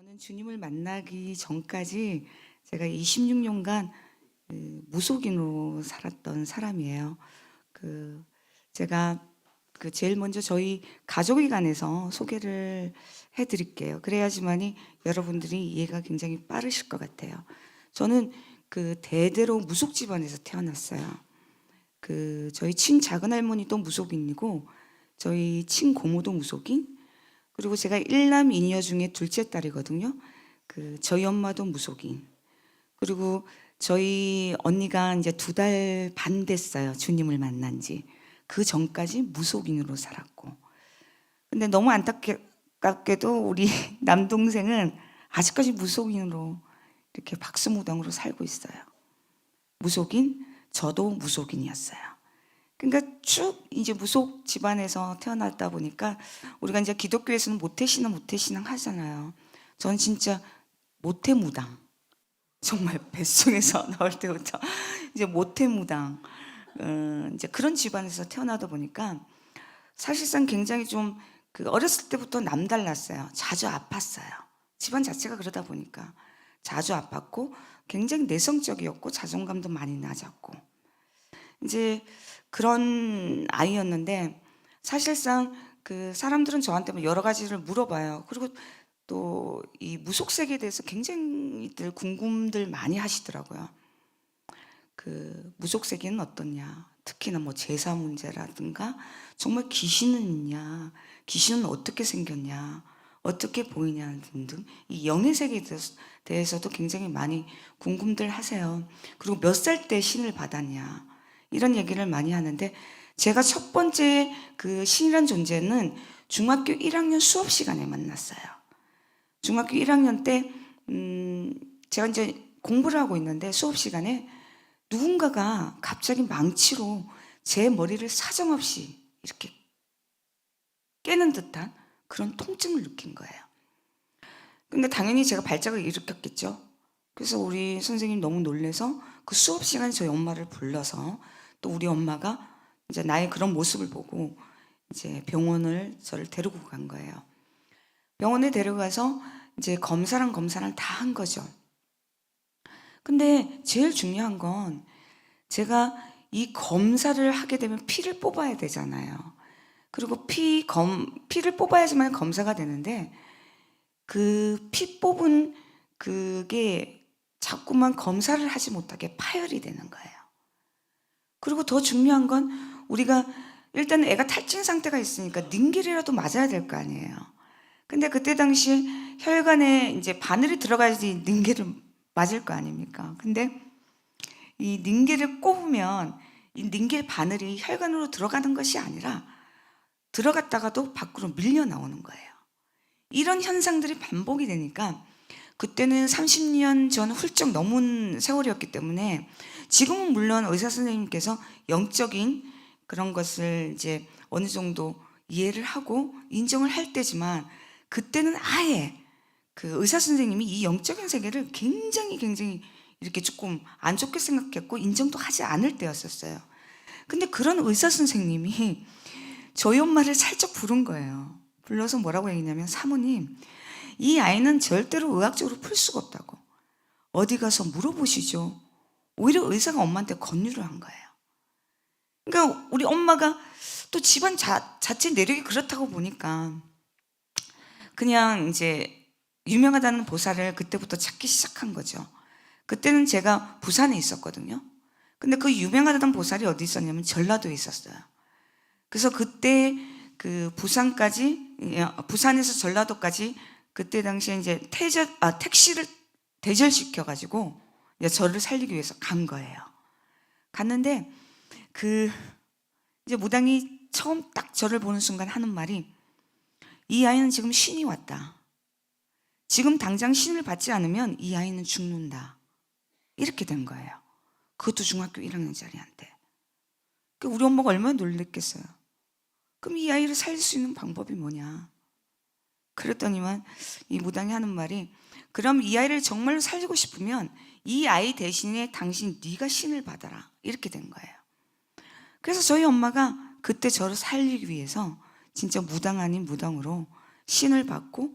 저는 주님을 만나기 전까지 제가 26년간 무속인으로 살았던 사람이에요. 그 제가 제일 먼저 저희 가족에 관해서 소개를 해드릴게요. 그래야지만이 여러분들이 이해가 굉장히 빠르실 것 같아요. 저는 대대로 무속 집안에서 태어났어요. 저희 친작은 할머니도 무속인이고 저희 친고모도 무속인, 그리고 제가 일남 이녀 중에 둘째 딸이거든요. 저희 엄마도 무속인. 그리고 저희 언니가 이제 2달 반 됐어요. 주님을 만난 지. 그 전까지 무속인으로 살았고. 근데 너무 안타깝게도 우리 남동생은 아직까지 무속인으로 이렇게 박수무당으로 살고 있어요. 무속인, 저도 무속인이었어요. 그러니까 쭉 이제 무속 집안에서 태어났다 보니까 우리가 이제 기독교에서는 모태신앙 하잖아요. 전 진짜 모태무당, 정말 뱃속에서 나올 때부터 이제 모태무당, 이제 그런 집안에서 태어나다 보니까 사실상 굉장히 좀 어렸을 때부터 남달랐어요. 자주 아팠어요. 집안 자체가 그러다 보니까 자주 아팠고 굉장히 내성적이었고 자존감도 많이 낮았고 이제 그런 아이였는데, 사실상 사람들은 저한테 뭐 여러 가지를 물어봐요. 그리고 또 이 무속 세계에 대해서 굉장히들 궁금들 많이 하시더라고요. 무속 세계는 어떻냐, 특히나 뭐 제사 문제라든가 정말 귀신은 있냐, 귀신은 어떻게 생겼냐, 어떻게 보이냐 등등 이 영의 세계에 대해서도 굉장히 많이 궁금들 하세요. 그리고 몇 살 때 신을 받았냐 이런 얘기를 많이 하는데, 제가 첫 번째 신이란 존재는 중학교 1학년 수업 시간에 만났어요. 중학교 1학년 때 제가 이제 공부를 하고 있는데 수업 시간에 누군가가 갑자기 망치로 제 머리를 사정없이 이렇게 깨는 듯한 그런 통증을 느낀 거예요. 근데 당연히 제가 발작을 일으켰겠죠. 그래서 우리 선생님이 너무 놀래서 그 수업 시간에 저희 엄마를 불러서, 또 우리 엄마가 이제 나의 그런 모습을 보고 이제 병원을 저를 데리고 간 거예요. 병원에 데려가서 이제 검사랑 검사를 다 한 거죠. 근데 제일 중요한 건 제가 이 검사를 하게 되면 피를 뽑아야 되잖아요. 그리고 피를 뽑아야지만 검사가 되는데 피 뽑은 그게 자꾸만 검사를 하지 못하게 파열이 되는 거예요. 그리고 더 중요한 건 우리가 일단 애가 탈진 상태가 있으니까 닌겔이라도 맞아야 될 거 아니에요. 근데 그때 당시 혈관에 이제 바늘이 들어가야지 닌겔을 맞을 거 아닙니까? 근데 이 닌겔을 꼽으면 이 닌겔 바늘이 혈관으로 들어가는 것이 아니라 들어갔다가도 밖으로 밀려 나오는 거예요. 이런 현상들이 반복이 되니까 그때는 30년 전 훌쩍 넘은 세월이었기 때문에, 지금은 물론 의사 선생님께서 영적인 그런 것을 이제 어느 정도 이해를 하고 인정을 할 때지만, 그때는 아예 의사 선생님이 이 영적인 세계를 굉장히 이렇게 조금 안 좋게 생각했고 인정도 하지 않을 때였었어요. 근데 그런 의사 선생님이 저희 엄마를 살짝 부른 거예요. 불러서 뭐라고 얘기했냐면, 사모님, 이 아이는 절대로 의학적으로 풀 수가 없다고. 어디 가서 물어보시죠. 오히려 의사가 엄마한테 권유를 한 거예요. 그러니까 우리 엄마가 또 집안 자체 내력이 그렇다고 보니까 그냥 이제 유명하다는 보살을 그때부터 찾기 시작한 거죠. 그때는 제가 부산에 있었거든요. 근데 그 유명하다는 보살이 어디 있었냐면 전라도에 있었어요. 그래서 그때 부산에서 전라도까지 그때 당시에 이제 택시를 대절시켜가지고 저를 살리기 위해서 간 거예요. 갔는데 이제 무당이 처음 딱 저를 보는 순간 하는 말이, 이 아이는 지금 신이 왔다. 지금 당장 신을 받지 않으면 이 아이는 죽는다. 이렇게 된 거예요. 그것도 중학교 1학년짜리한테. 우리 엄마가 얼마나 놀랬겠어요. 그럼 이 아이를 살릴 수 있는 방법이 뭐냐. 그랬더니만 이 무당이 하는 말이, 그럼 이 아이를 정말로 살리고 싶으면 이 아이 대신에 당신 네가 신을 받아라. 이렇게 된 거예요. 그래서 저희 엄마가 그때 저를 살리기 위해서 진짜 무당 아닌 무당으로 신을 받고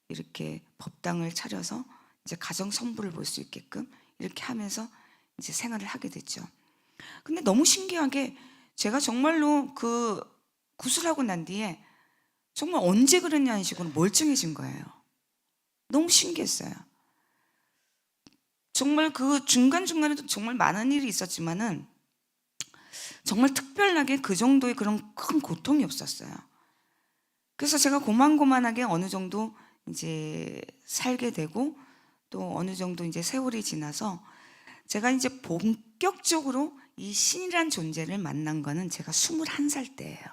이렇게 법당을 차려서 이제 가정 성부를 볼 수 있게끔 이렇게 하면서 이제 생활을 하게 됐죠. 근데 너무 신기하게 제가 정말로 그 구술하고 난 뒤에 정말 언제 그랬냐는 식으로 멀쩡해진 거예요. 너무 신기했어요. 정말 그 중간중간에도 정말 많은 일이 있었지만은 정말 특별하게 그 정도의 그런 큰 고통이 없었어요. 그래서 제가 고만고만하게 어느 정도 이제 살게 되고 또 어느 정도 이제 세월이 지나서 제가 이제 본격적으로 이 신이란 존재를 만난 거는 제가 21살 때예요.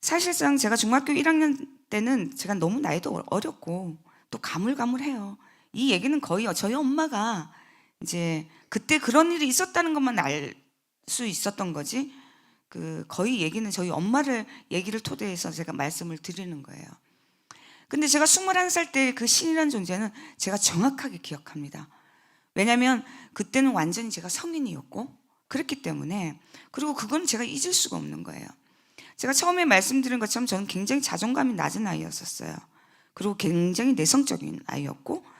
사실상 제가 중학교 1학년 때는 제가 너무 나이도 어렸고 또 가물가물해요. 이 얘기는 거의 저희 엄마가 이제 그때 그런 일이 있었다는 것만 알 수 있었던 거지, 그 거의 얘기는 저희 엄마를 얘기를 토대해서 제가 말씀을 드리는 거예요. 근데 제가 21살 때 그 신이라는 존재는 제가 정확하게 기억합니다. 왜냐하면 그때는 완전히 제가 성인이었고 그렇기 때문에, 그리고 그건 제가 잊을 수가 없는 거예요. 제가 처음에 말씀드린 것처럼 저는 굉장히 자존감이 낮은 아이였었어요. 그리고 굉장히 내성적인 아이였고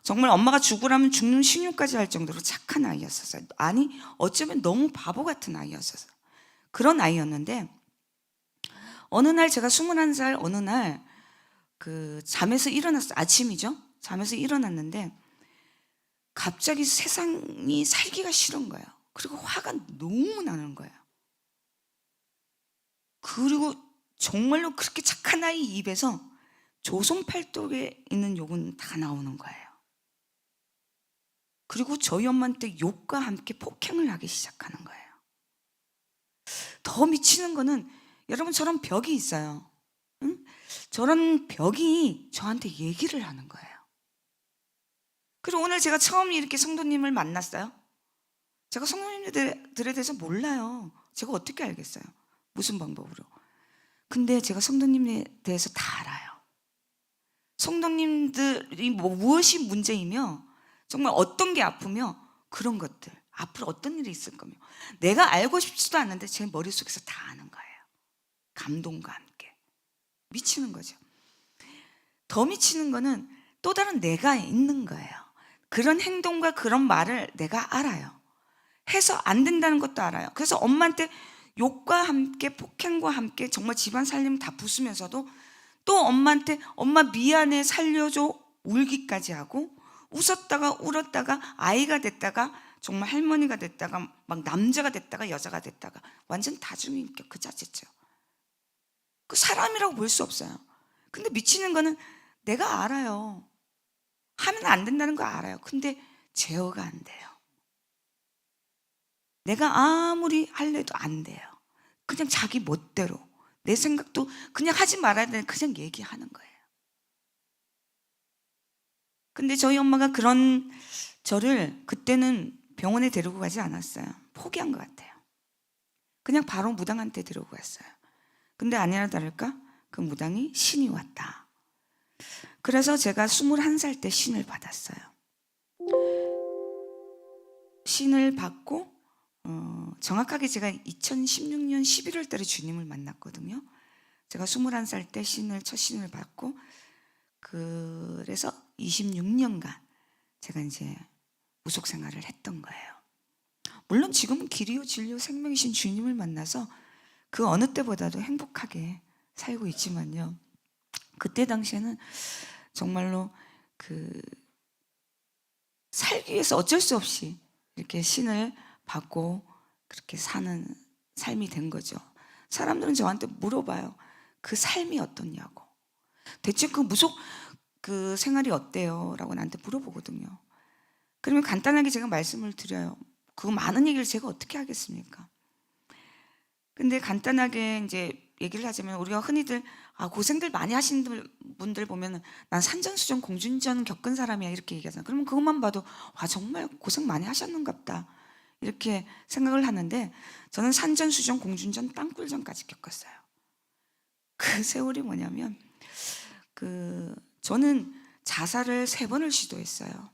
정말 엄마가 죽으라면 죽는 신용까지 할 정도로 착한 아이였었어요. 아니 어쩌면 너무 바보 같은 아이였었어요. 그런 아이였는데 어느 날 제가 21살 어느 날 그 잠에서 일어났어요. 아침이죠. 잠에서 일어났는데 갑자기 세상이 살기가 싫은 거예요. 그리고 화가 너무 나는 거예요. 그리고 정말로 그렇게 착한 아이 입에서 조선팔도에 있는 욕은 다 나오는 거예요. 그리고 저희 엄마한테 욕과 함께 폭행을 하기 시작하는 거예요. 더 미치는 거는 여러분 저런 벽이 있어요. 응? 저런 벽이 저한테 얘기를 하는 거예요. 그리고 오늘 제가 처음 이렇게 성도님을 만났어요. 제가 성도님들에 대해서 몰라요. 제가 어떻게 알겠어요? 무슨 방법으로? 근데 제가 성도님에 대해서 다 알아요. 성도님들이 무엇이 문제이며 정말 어떤 게 아프며 그런 것들, 앞으로 어떤 일이 있을 거며 내가 알고 싶지도 않는데 제 머릿속에서 다 아는 거예요. 감동과 함께 미치는 거죠. 더 미치는 거는 또 다른 내가 있는 거예요. 그런 행동과 그런 말을 내가 알아요. 해서 안 된다는 것도 알아요. 그래서 엄마한테 욕과 함께 폭행과 함께 정말 집안 살림 다 부수면서도 또 엄마한테 엄마 미안해 살려줘 울기까지 하고 웃었다가 울었다가 아이가 됐다가 정말 할머니가 됐다가 막 남자가 됐다가 여자가 됐다가 완전 다중인격 그 자체죠. 그 사람이라고 볼 수 없어요. 근데 미치는 거는 내가 알아요. 하면 안 된다는 거 알아요. 근데 제어가 안 돼요. 내가 아무리 할래도 안 돼요. 그냥 자기 멋대로 내 생각도 그냥 하지 말아야 되는 그냥 얘기하는 거예요. 근데 저희 엄마가 그런 저를 그때는 병원에 데리고 가지 않았어요. 포기한 것 같아요. 그냥 바로 무당한테 데리고 갔어요. 근데 아니나 다를까 그 무당이 신이 왔다. 그래서 제가 21살 때 신을 받았어요. 신을 받고 정확하게 제가 2016년 11월 달에 주님을 만났거든요. 제가 21살 때 첫 신을 받고 그래서 26년간 제가 이제 무속 생활을 했던 거예요. 물론 지금은 길이요 진리요 생명이신 주님을 만나서 그 어느 때보다도 행복하게 살고 있지만요. 그때 당시에는 정말로 그 살기 위해서 어쩔 수 없이 이렇게 신을 받고 그렇게 사는 삶이 된 거죠. 사람들은 저한테 물어봐요. 그 삶이 어떻냐고. 대체 그 무속 그 생활이 어때요? 라고 나한테 물어보거든요. 그러면 간단하게 제가 말씀을 드려요. 그 많은 얘기를 제가 어떻게 하겠습니까? 근데 간단하게 이제 얘기를 하자면 우리가 흔히들 고생들 많이 하시는 분들 보면 난 산전수전 공중전 겪은 사람이야 이렇게 얘기하잖아요. 그러면 그것만 봐도 와 정말 고생 많이 하셨는갑다 이렇게 생각을 하는데 저는 산전수전 공중전 땅굴전까지 겪었어요. 그 세월이 뭐냐면 저는 자살을 3번을 시도했어요.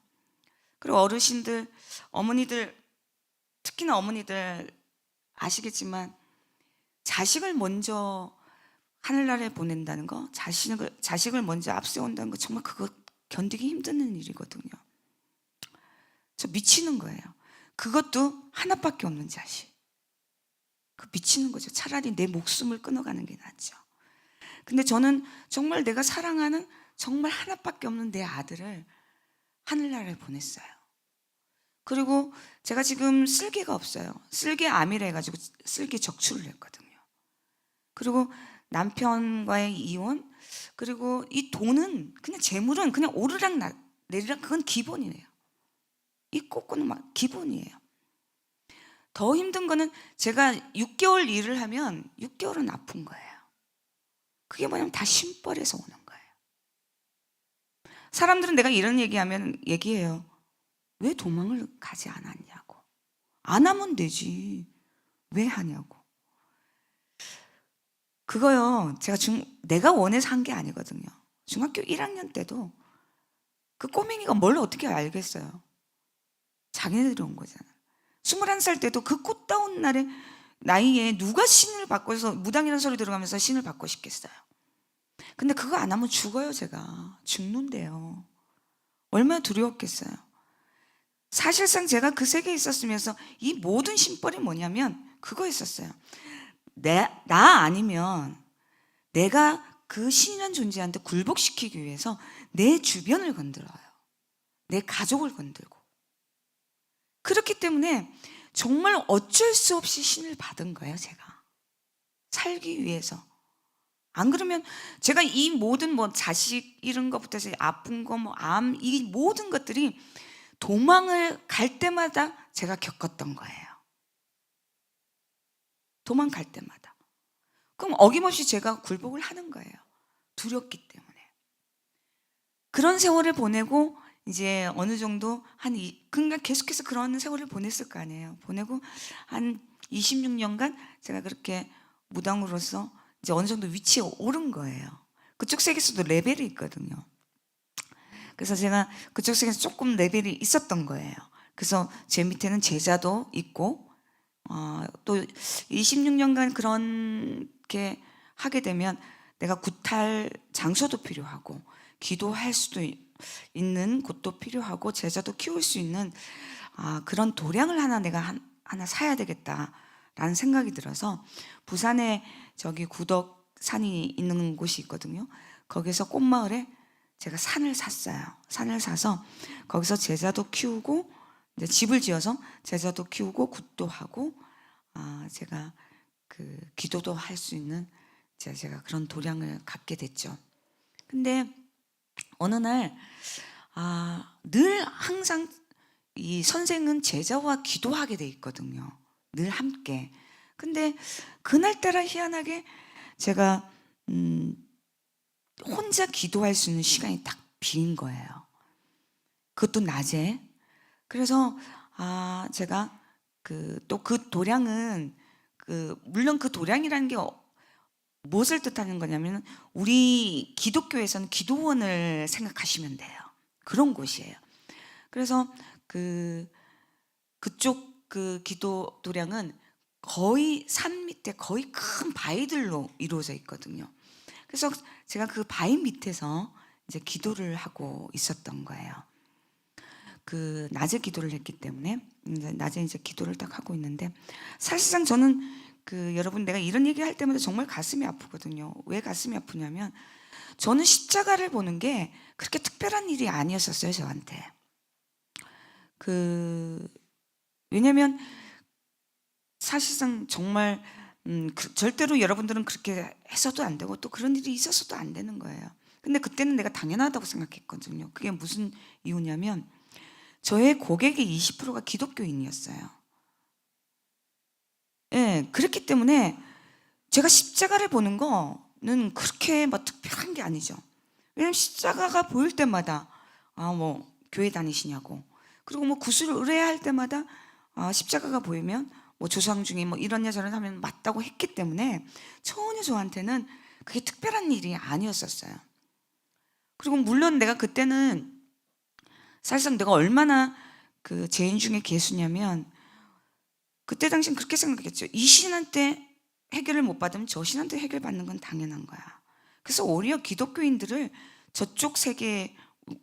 그리고 어르신들, 어머니들, 특히나 어머니들 아시겠지만 자식을 먼저 하늘나라에 보낸다는 거, 자식을 먼저 앞세운다는 거, 정말 그거 견디기 힘든 일이거든요. 저 미치는 거예요. 그것도 하나밖에 없는 자식. 그 미치는 거죠. 차라리 내 목숨을 끊어가는 게 낫죠. 근데 저는 정말 내가 사랑하는 정말 하나밖에 없는 내 아들을 하늘나라에 보냈어요. 그리고 제가 지금 쓸개가 없어요. 쓸개암이라 해가지고 쓸개 적출을 했거든요. 그리고 남편과의 이혼, 그리고 이 돈은 그냥 재물은 그냥 오르락 내리락, 그건 기본이에요. 이 꼬꼬는 막 기본이에요. 더 힘든 거는 제가 6개월 일을 하면 6개월은 아픈 거예요. 그게 뭐냐면 다 심벌에서 오는 거예요. 사람들은 내가 이런 얘기하면 얘기해요. 왜 도망을 가지 않았냐고. 안 하면 되지. 왜 하냐고. 그거요, 내가 원해서 한 게 아니거든요. 중학교 1학년 때도 그 꼬맹이가 뭘 어떻게 알겠어요. 자기네들이 온 거잖아. 21살 때도 그 꽃다운 날에 나이에 누가 신을 바꿔서 무당이라는 소리 들어가면서 신을 받고 싶겠어요. 근데 그거 안 하면 죽어요. 제가 죽는데요. 얼마나 두려웠겠어요. 사실상 제가 그 세계에 있었으면서 이 모든 심벌이 뭐냐면 그거였었어요. 나 아니면 내가 그 신이라는 존재한테 굴복시키기 위해서 내 주변을 건드려요. 내 가족을 건들고. 그렇기 때문에 정말 어쩔 수 없이 신을 받은 거예요. 제가 살기 위해서. 안 그러면 제가 이 모든 뭐 자식 이런 것부터 해서 아픈 거, 뭐 암, 이 모든 것들이 도망을 갈 때마다 제가 겪었던 거예요. 도망갈 때마다. 그럼 어김없이 제가 굴복을 하는 거예요. 두렵기 때문에. 그런 세월을 보내고 이제 어느 정도 그러니까 계속해서 그런 세월을 보냈을 거 아니에요. 보내고 한 26년간 제가 그렇게 무당으로서 이제 어느 정도 위치에 오른 거예요. 그쪽 세계에서도 레벨이 있거든요. 그래서 제가 그쪽 세계에서 조금 레벨이 있었던 거예요. 그래서 제 밑에는 제자도 있고, 또 26년간 그렇게 하게 되면 내가 굿할 장소도 필요하고, 기도할 수도 있는 곳도 필요하고, 제자도 키울 수 있는 그런 도량을 내가 하나 사야 되겠다라는 생각이 들어서 부산에 저기 구덕산이 있는 곳이 있거든요. 거기서 꽃마을에 제가 산을 샀어요. 산을 사서 거기서 제자도 키우고, 이제 집을 지어서 제자도 키우고 굿도 하고, 제가 그 기도도 할 수 있는 제가 그런 도량을 갖게 됐죠. 근데 어느 날 늘 항상 이 선생은 제자와 기도하게 돼 있거든요. 늘 함께. 근데 그날따라 희한하게 제가 혼자 기도할 수 있는 시간이 딱 빈 거예요. 그것도 낮에. 그래서 제가 또 그 도량은 물론 그 도량이라는 게 무엇을 뜻하는 거냐면 우리 기독교에서는 기도원을 생각하시면 돼요. 그런 곳이에요. 그래서 그쪽 그 기도 도량은 거의 산 밑에 거의 큰 바위들로 이루어져 있거든요. 그래서 제가 그 바위 밑에서 이제 기도를 하고 있었던 거예요. 낮에 기도를 했기 때문에 낮에 이제 기도를 딱 하고 있는데, 사실상 저는 여러분, 내가 이런 얘기 할 때마다 정말 가슴이 아프거든요. 왜 가슴이 아프냐면 저는 십자가를 보는 게 그렇게 특별한 일이 아니었었어요, 저한테. 왜냐면 사실상 정말 절대로 여러분들은 그렇게 해서도 안 되고 또 그런 일이 있었어도 안 되는 거예요. 근데 그때는 내가 당연하다고 생각했거든요. 그게 무슨 이유냐면 저의 고객의 20%가 기독교인이었어요. 예, 그렇기 때문에 제가 십자가를 보는 거는 그렇게 뭐 특별한 게 아니죠. 왜냐면 십자가가 보일 때마다 뭐 교회 다니시냐고, 그리고 뭐 구슬을 의뢰할 때마다 십자가가 보이면 뭐 조상 중에 뭐 이런 여자를 하면 맞다고 했기 때문에 전혀 저한테는 그게 특별한 일이 아니었었어요. 그리고 물론 내가 그때는 사실상 내가 얼마나 죄인 중에 괴수냐면 그때 당시엔 그렇게 생각했죠. 이 신한테 해결을 못 받으면 저 신한테 해결받는 건 당연한 거야. 그래서 오히려 기독교인들을 저쪽 세계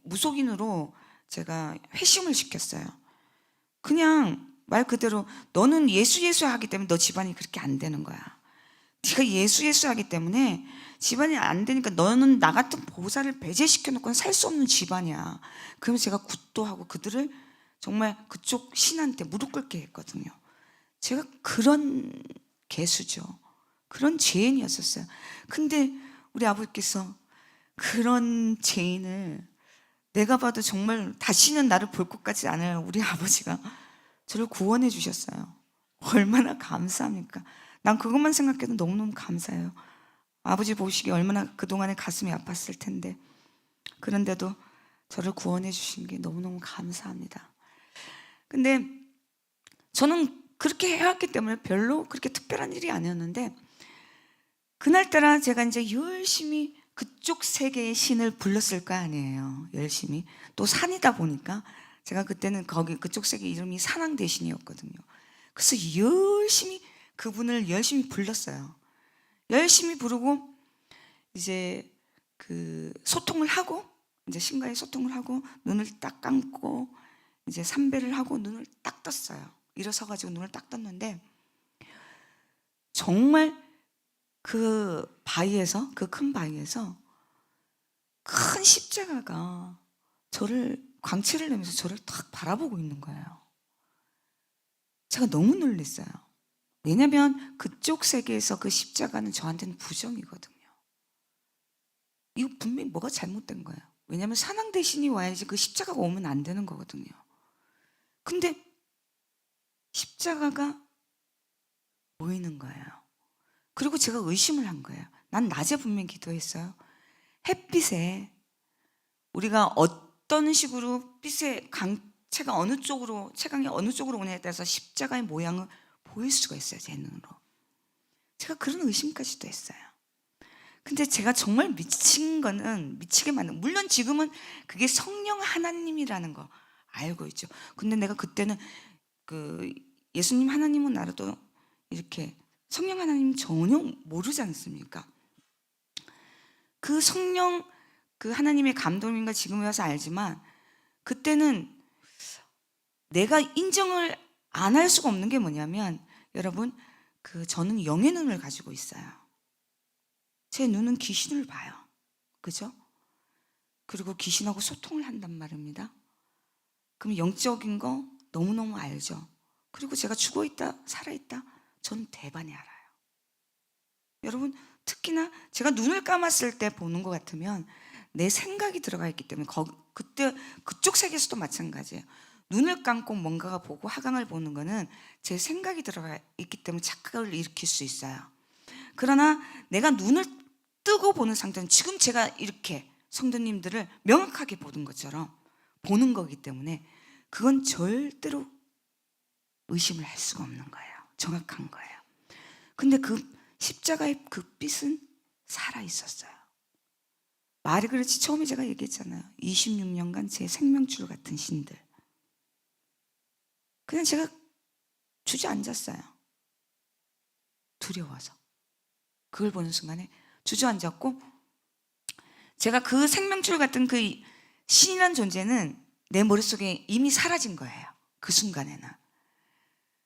무속인으로 제가 회심을 시켰어요. 그냥 말 그대로 너는 예수 하기 때문에 너 집안이 그렇게 안 되는 거야. 네가 예수 하기 때문에 집안이 안 되니까 너는 나 같은 보살을 배제시켜 놓고는 살 수 없는 집안이야. 그러면서 제가 굿도하고 그들을 정말 그쪽 신한테 무릎 꿇게 했거든요. 제가 그런 개수죠. 그런 죄인이었었어요. 근데 우리 아버지께서 그런 죄인을 내가 봐도 정말 다시는 나를 볼 것같지 않을 우리 아버지가 저를 구원해 주셨어요. 얼마나 감사합니까? 난 그것만 생각해도 너무너무 감사해요. 아버지 보시기에 얼마나 그동안에 가슴이 아팠을 텐데 그런데도 저를 구원해 주신 게 너무너무 감사합니다. 근데 저는 그렇게 해왔기 때문에 별로 그렇게 특별한 일이 아니었는데 그날따라 제가 이제 열심히 그쪽 세계의 신을 불렀을 거 아니에요. 열심히. 또 산이다 보니까 제가 그때는 거기 그쪽 세계 이름이 산왕대신이었거든요. 그래서 열심히 그분을 열심히 불렀어요. 열심히 부르고 이제 그 소통을 하고 이제 신과의 소통을 하고 눈을 딱 감고 이제 삼배를 하고 눈을 딱 떴어요. 일어서 가지고 눈을 딱 떴는데 정말 그 바위에서 그 큰 바위에서 큰 십자가가 저를 광채를 내면서 저를 딱 바라보고 있는 거예요. 제가 너무 놀랐어요. 왜냐면 그쪽 세계에서 그 십자가는 저한테는 부정이거든요. 이거 분명히 뭐가 잘못된 거예요. 왜냐면 산왕 대신이 와야지 그 십자가가 오면 안 되는 거거든요. 근데 십자가가 보이는 거예요. 그리고 제가 의심을 한 거예요. 난 낮에 분명히 기도했어요. 햇빛에 우리가 어떤 식으로 빛의 강체가 어느 쪽으로 채광이 어느 쪽으로 오냐에 따라서 십자가의 모양을 보일 수가 있어요. 제 눈으로. 제가 그런 의심까지도 했어요. 근데 제가 정말 미친 거는 미치게 만든 물론 지금은 그게 성령 하나님이라는 거 알고 있죠. 근데 내가 그때는 그 예수님 하나님은 알아도 이렇게 성령 하나님 전혀 모르지 않습니까? 그 성령 그 하나님의 감동인가 지금에 와서 알지만 그때는 내가 인정을 안 할 수가 없는 게 뭐냐면 여러분 그 저는 영의 눈을 가지고 있어요. 제 눈은 귀신을 봐요. 그죠? 그리고 귀신하고 소통을 한단 말입니다. 그럼 영적인 거 너무너무 알죠. 그리고 제가 죽어있다 살아있다 저는 대반히 알아요. 여러분 특히나 제가 눈을 감았을 때 보는 것 같으면 내 생각이 들어가 있기 때문에 그때 그쪽 세계에서도 마찬가지예요. 눈을 감고 뭔가가 보고 하강을 보는 거는 제 생각이 들어가 있기 때문에 착각을 일으킬 수 있어요. 그러나 내가 눈을 뜨고 보는 상태는 지금 제가 이렇게 성도님들을 명확하게 보는 것처럼 보는 거기 때문에 그건 절대로 의심을 할 수가 없는 거예요. 정확한 거예요. 근데 그 십자가의 그 빛은 살아있었어요. 말이 그렇지 처음에 제가 얘기했잖아요. 26년간 제 생명줄 같은 신들. 그냥 제가 주저앉았어요. 두려워서. 그걸 보는 순간에 주저앉았고 제가 그 생명줄 같은 그 신이란 존재는 내 머릿속에 이미 사라진 거예요. 그 순간에는.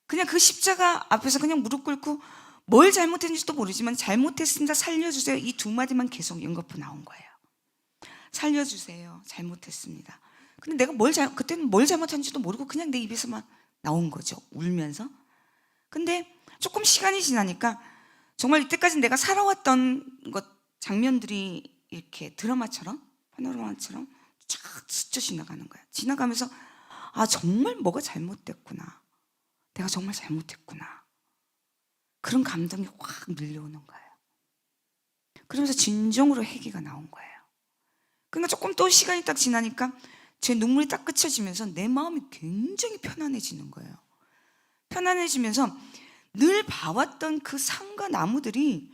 그냥 그 십자가 앞에서 그냥 무릎 꿇고 뭘 잘못했는지도 모르지만 잘못했습니다. 살려주세요. 이 두 마디만 계속 연거푸 나온 거예요. 살려주세요. 잘못했습니다. 근데 내가 그때는 뭘 잘못했는지도 모르고 그냥 내 입에서만 나온 거죠. 울면서. 근데 조금 시간이 지나니까 정말 이때까지 내가 살아왔던 장면들이 이렇게 드라마처럼 파노라마처럼 쫙 스쳐 지나가는 거야. 지나가면서 아 정말 뭐가 잘못됐구나. 내가 정말 잘못했구나. 그런 감정이 확 밀려오는 거예요. 그러면서 진정으로 회개가 나온 거예요. 그러니까 조금 또 시간이 딱 지나니까 제 눈물이 딱 그쳐지면서 내 마음이 굉장히 편안해지는 거예요. 편안해지면서 늘 봐왔던 그 산과 나무들이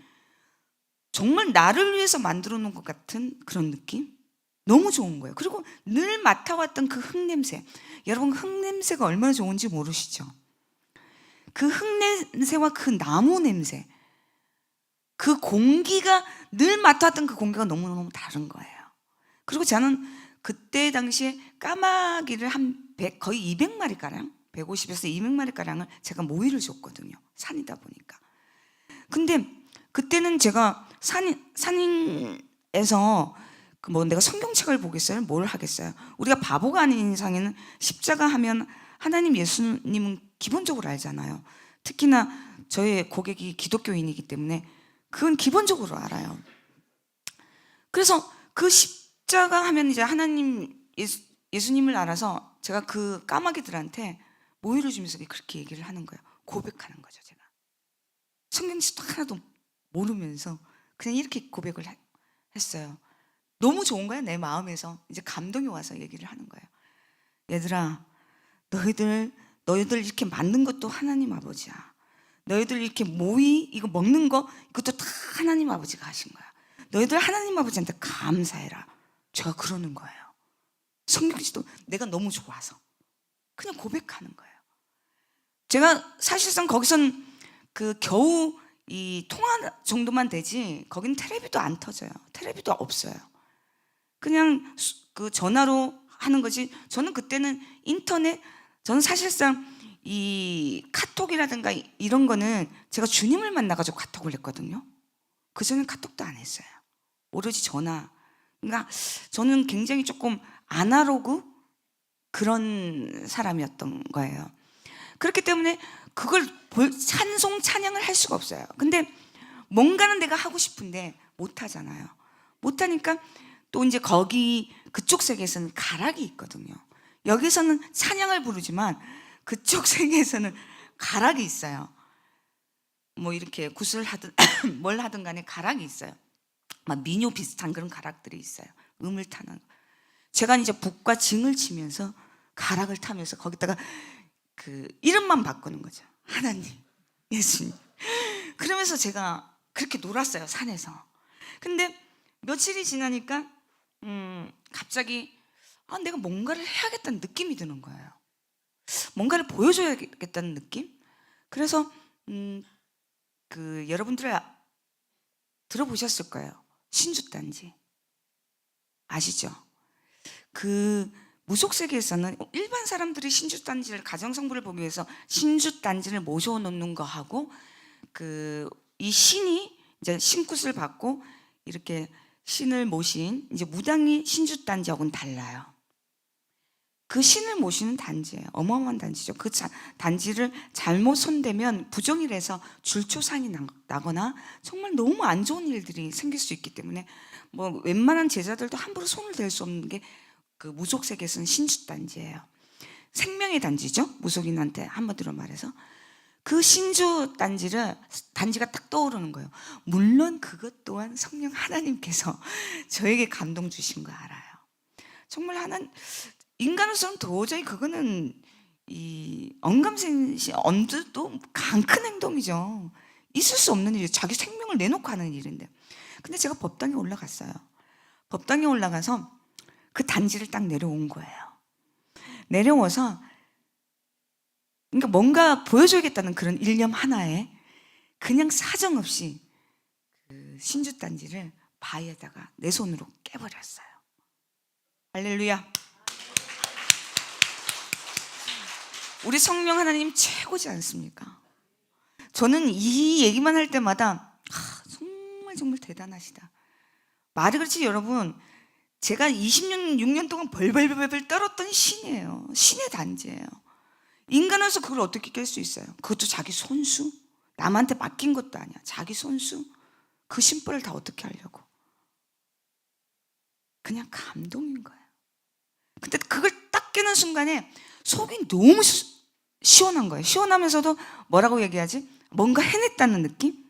정말 나를 위해서 만들어 놓은 것 같은 그런 느낌? 너무 좋은 거예요. 그리고 늘 맡아왔던 그 흙냄새. 여러분 흙냄새가 얼마나 좋은지 모르시죠? 그 흙냄새와 그 나무 냄새. 그 공기가 늘 맡았던 그 공기가 너무너무 다른 거예요. 그리고 저는 그때 당시에 까마귀를 거의 200마리가량 150에서 200마리가량을 제가 모이를 줬거든요. 산이다 보니까. 근데 그때는 제가 산에서 뭐 내가 성경책을 보겠어요? 뭘 하겠어요? 우리가 바보가 아닌 이상에는 십자가 하면 하나님 예수님은 기본적으로 알잖아요. 특히나 저의 고객이 기독교인이기 때문에 그건 기본적으로 알아요. 그래서 그 십자가 하면 이제 하나님 예수님을 알아서 제가 그 까마귀들한테 모유를 주면서 그렇게 얘기를 하는 거예요. 고백하는 거죠, 제가. 성경책도 하나도 모르면서 그냥 이렇게 고백을 했어요. 너무 좋은 거야, 내 마음에서. 이제 감동이 와서 얘기를 하는 거예요. 얘들아, 너희들 이렇게 만든 것도 하나님 아버지야. 너희들 이렇게 이거 먹는 거, 이것도 다 하나님 아버지가 하신 거야. 너희들 하나님 아버지한테 감사해라. 제가 그러는 거예요. 성경지도 내가 너무 좋아서 그냥 고백하는 거예요. 제가 사실상 거기선 그 겨우 이 통화 정도만 되지, 거긴 텔레비도 안 터져요. 텔레비도 없어요. 그냥 그 전화로 하는 거지. 저는 그때는 저는 사실상 이 카톡이라든가 이런 거는 제가 주님을 만나가지고 카톡을 했거든요. 그전엔 카톡도 안 했어요. 오로지 전화. 그러니까 저는 굉장히 조금 아날로그 그런 사람이었던 거예요. 그렇기 때문에 그걸 찬송 찬양을 할 수가 없어요. 근데 뭔가는 내가 하고 싶은데 못 하잖아요. 못 하니까 또 이제 그쪽 세계에서는 가락이 있거든요. 여기서는 찬양을 부르지만 그쪽 세계에서는 가락이 있어요. 뭐 이렇게 구슬 하든 뭘 하든 간에 가락이 있어요. 막 민요 비슷한 그런 가락들이 있어요. 음을 타는. 제가 이제 북과 징을 치면서 가락을 타면서 거기다가 그 이름만 바꾸는 거죠. 하나님, 예수님. 그러면서 제가 그렇게 놀았어요, 산에서. 근데 며칠이 지나니까 갑자기 내가 뭔가를 해야겠다는 느낌이 드는 거예요. 뭔가를 보여줘야겠다는 느낌? 그래서 여러분들 들어보셨을 거예요. 신주단지 아시죠? 그 무속세계에서는 일반 사람들이 신주단지를 가정성부를 보기 위해서 신주단지를 모셔놓는 거하고 이 신이 이제 신굿을 받고 이렇게 신을 모신 이제 무당이 신주단지하고는 달라요. 그 신을 모시는 단지예요. 어마어마한 단지죠. 그 단지를 잘못 손대면 부정일에서 줄초상이 나거나 정말 너무 안 좋은 일들이 생길 수 있기 때문에 뭐 웬만한 제자들도 함부로 손을 댈 수 없는 게 그 무속 세계에서는 신주 단지예요. 생명의 단지죠. 무속인한테 한마디로 말해서 그 신주 단지가 딱 떠오르는 거예요. 물론 그것 또한 성령 하나님께서 저에게 감동 주신 거 알아요. 정말 인간으로서는 도저히 그거는 이 언감생심 언뜻도 강 큰 행동이죠. 있을 수 없는 일이에요. 자기 생명을 내놓고 하는 일인데. 근데 제가 법당에 올라갔어요. 법당에 올라가서 그 단지를 딱 내려온 거예요. 내려와서 그러니까 뭔가 보여줘야겠다는 그런 일념 하나에 그냥 사정없이 그 신주 단지를 바위에다가 내 손으로 깨버렸어요. 할렐루야. 우리 성령 하나님 최고지 않습니까? 저는 이 얘기만 할 때마다 정말 대단하시다. 말이 그렇지 여러분, 제가 26년 동안 벌벌벌 떨었던 신이에요. 신의 단지예요. 인간으로서 그걸 어떻게 깰 수 있어요? 그것도 자기 손수? 남한테 맡긴 것도 아니야. 자기 손수? 그 심벌을 다 어떻게 하려고? 그냥 감동인 거예요. 근데 그걸 딱 깨는 순간에 속이 너무 시원한 거예요. 시원하면서도 뭐라고 얘기하지? 뭔가 해냈다는 느낌?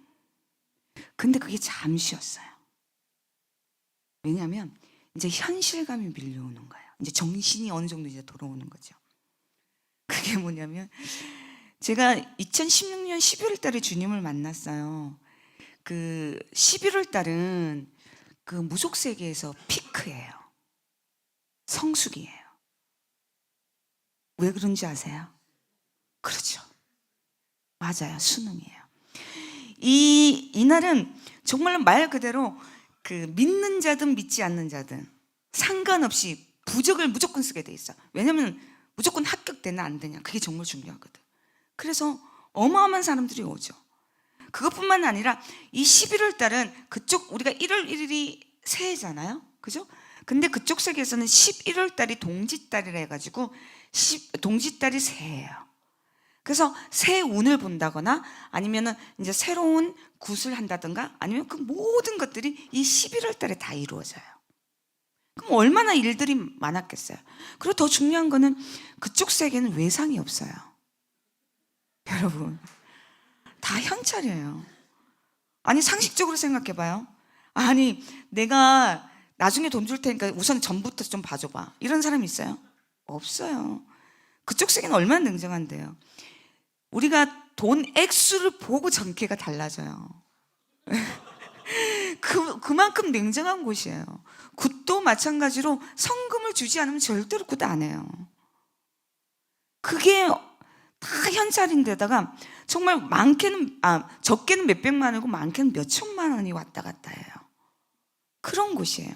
근데 그게 잠시였어요. 왜냐하면 이제 현실감이 밀려오는 거예요. 이제 정신이 어느 정도 이제 돌아오는 거죠. 그게 뭐냐면 제가 2016년 11월 달에 주님을 만났어요. 그 11월 달은 그 무속 세계에서 피크예요. 성수기예요. 왜 그런지 아세요? 그렇죠. 맞아요. 수능이에요. 이날은 정말로 말 그대로 그 믿는 자든 믿지 않는 자든 상관없이 부적을 무조건 쓰게 돼 있어. 왜냐면 무조건 합격되나 안 되냐, 그게 정말 중요하거든. 그래서 어마어마한 사람들이 오죠. 그것뿐만 아니라 이 11월 달은 그쪽, 우리가 1월 1일이 새해잖아요, 그죠? 근데 그쪽 세계에서는 11월 달이 동짓달이라 해가지고 동짓달이 새해예요. 그래서 새 운을 본다거나 아니면은 이제 새로운 굿을 한다든가 아니면 그 모든 것들이 이 11월 달에 다 이루어져요. 그럼 얼마나 일들이 많았겠어요. 그리고 더 중요한 거는 그쪽 세계는 외상이 없어요. 여러분, 다 현찰이에요. 아니, 상식적으로 생각해 봐요. 아니, 내가 나중에 돈 줄 테니까 우선 전부터 좀 봐줘봐, 이런 사람이 있어요? 없어요. 그쪽 세계는 얼마나 냉정한데요. 우리가 돈 액수를 보고 전개가 달라져요. 그만큼 냉정한 곳이에요. 굿도 마찬가지로 성금을 주지 않으면 절대로 굿 안 해요. 그게 다 현찰인데다가 정말 적게는 몇백만 원이고 많게는 몇천만 원이 왔다 갔다 해요. 그런 곳이에요.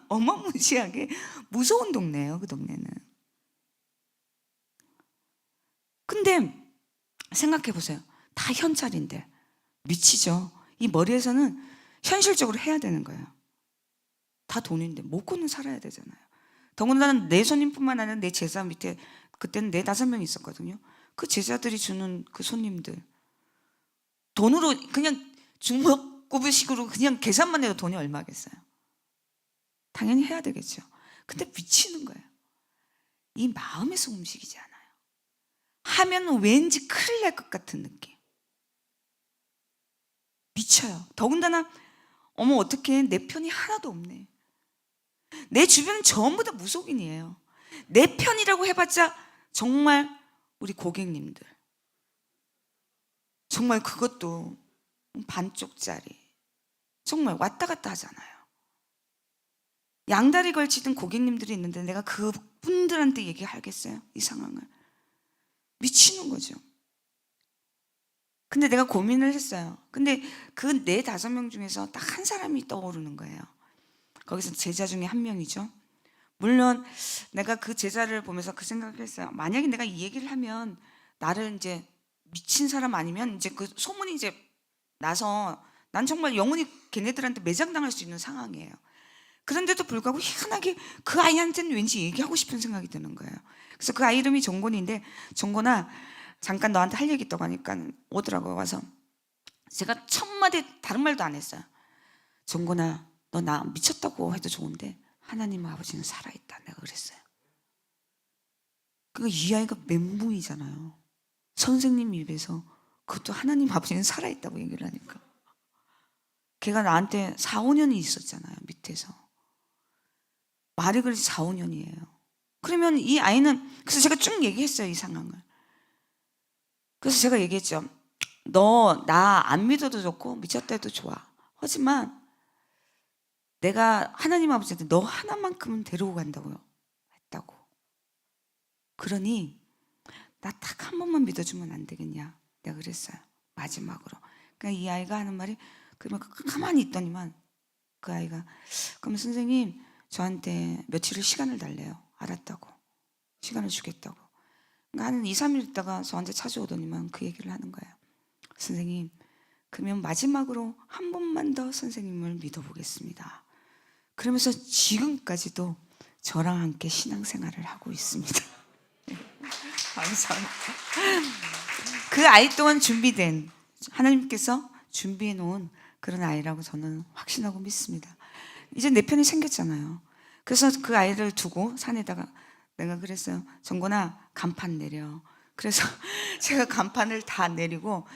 어마무시하게 무서운 동네예요, 그 동네는. 근데 생각해 보세요. 다 현찰인데 미치죠. 이 머리에서는 현실적으로 해야 되는 거예요. 다 돈인데 먹고는 살아야 되잖아요. 더군다나 내 손님뿐만 아니라 내 제자 밑에 그때는 4-5명 있었거든요. 그 제자들이 주는 그 손님들 돈으로 그냥 주먹구부식으로 그냥 계산만 해도 돈이 얼마겠어요. 당연히 해야 되겠죠. 근데 미치는 거예요. 이 마음에서 움직이지 않아요. 하면 왠지 큰일 날 것 같은 느낌. 미쳐요. 더군다나 어머 어떡해, 내 편이 하나도 없네. 내 주변은 전부 다 무속인이에요. 내 편이라고 해봤자 정말 우리 고객님들, 정말 그것도 반쪽짜리, 정말 왔다 갔다 하잖아요. 양다리 걸치던 고객님들이 있는데 내가 그분들한테 얘기하겠어요? 이 상황을. 미치는 거죠. 근데 내가 고민을 했어요. 근데 그 4-5명 중에서 딱 한 사람이 떠오르는 거예요. 거기서 제자 중에 한 명이죠. 물론 내가 그 제자를 보면서 그 생각을 했어요. 만약에 내가 이 얘기를 하면 나를 이제 미친 사람 아니면 이제 그 소문이 이제 나서 난 정말 영원히 걔네들한테 매장당할 수 있는 상황이에요. 그런데도 불구하고 희한하게 그 아이한테는 왠지 얘기하고 싶은 생각이 드는 거예요. 그래서 그 아이 이름이 정곤인데, 정곤아 잠깐 너한테 할 얘기 있다고 하니까 오더라고요. 와서 제가 첫 마디 다른 말도 안 했어요. 정곤아, 너 나 미쳤다고 해도 좋은데 하나님 아버지는 살아있다, 내가 그랬어요. 이 아이가 멘붕이잖아요. 선생님 입에서 그것도 하나님 아버지는 살아있다고 얘기를 하니까. 걔가 나한테 4-5년이 있었잖아요, 밑에서. 말이 그렇지 4-5년이에요. 그러면 이 아이는, 그래서 제가 쭉 얘기했어요, 이 상황을. 그래서 제가 얘기했죠. 너 나 안 믿어도 좋고 미쳤다 해도 좋아. 하지만 내가 하나님 아버지한테 너 하나만큼은 데리고 간다고요 했다고. 그러니 나 딱 한 번만 믿어주면 안 되겠냐, 내가 그랬어요, 마지막으로. 그러니까 이 아이가 하는 말이, 그러면 가만히 있더니만 그 아이가, 그럼 선생님 저한테 며칠을 시간을 달래요. 알았다고. 시간을 주겠다고. 그러니까 한 2-3일 있다가 저한테 찾아오더니만 그 얘기를 하는 거예요. 선생님, 그러면 마지막으로 한 번만 더 선생님을 믿어보겠습니다. 그러면서 지금까지도 저랑 함께 신앙생활을 하고 있습니다. 감사합니다. 그 아이 또한 준비된, 하나님께서 준비해 놓은 그런 아이라고 저는 확신하고 믿습니다. 이제 내 편이 생겼잖아요. 그래서 그 아이를 두고 산에다가 내가 그랬어요. 정곤아, 간판 내려. 그래서 제가 간판을 다 내리고